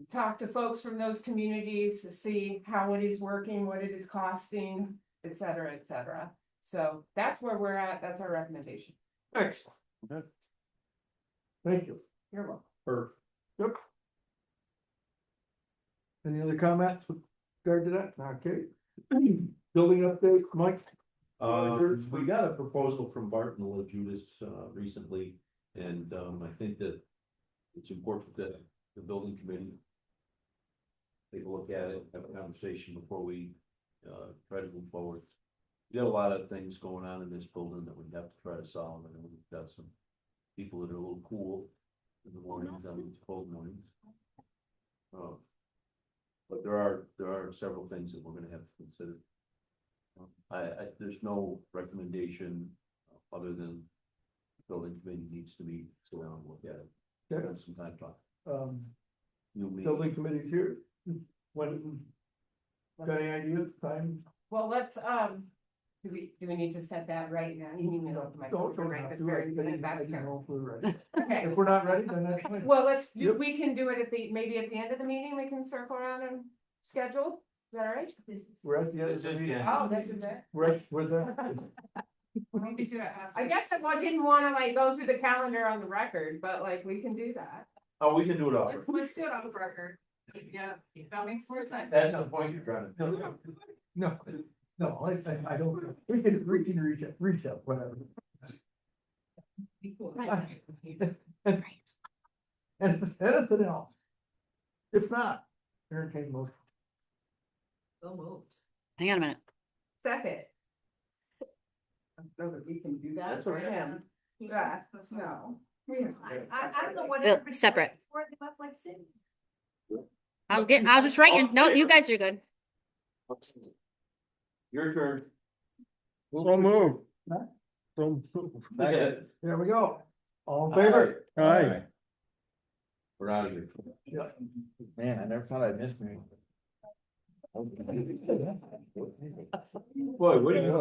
talk to folks from those communities to see how it is working, what it is costing, et cetera, et cetera. So that's where we're at. That's our recommendation. Excellent. Thank you. You're welcome. Perfect. Yep. Any other comments with regard to that? Okay. Building update, Mike? We got a proposal from Barton LaJudas, recently, and, I think that it's important that the building committee take a look at it, have a conversation before we, try to move forward. We got a lot of things going on in this building that we have to try to solve, and we've got some people that are a little cool in the mornings, on these cold mornings. But there are several things that we're gonna have to consider. There's no recommendation other than the building committee needs to meet, sit down and look at it. Okay. Spend some time talking. You, me. Building committee's here. When, got any ideas, time? Well, let's, do we need to set that right now? You need me to open my Don't phone right have this to, very I minute. That's know terrible. if we're ready. Okay. If we're not ready, then that's fine. Well, Yep. we can do it at maybe at the end of the meeting, we can circle around and schedule. Is that all right? We're at the end of This the is meeting. the- Oh, this is it. We're there. I guess I didn't wanna like go through the calendar on the record, but like we can do that. Oh, we can do it all. Let's do it on the record. Yeah, that makes more sense. That's the point you're trying to. No, I don't, we can reach out, whatever. Anything else? If not, entertain motion. So moved. Hang on a minute. Second. So that we can do that That's for okay. him. Yeah, no. I don't know what. Bill, everybody's separate. worried about, like, Cindy. I was just writing. No, you guys are good. Your turn. So move. Huh? So move. There we go. All in favor? Aye. We're out of here. Yeah. Man, I never thought I'd miss me. Boy, what do you?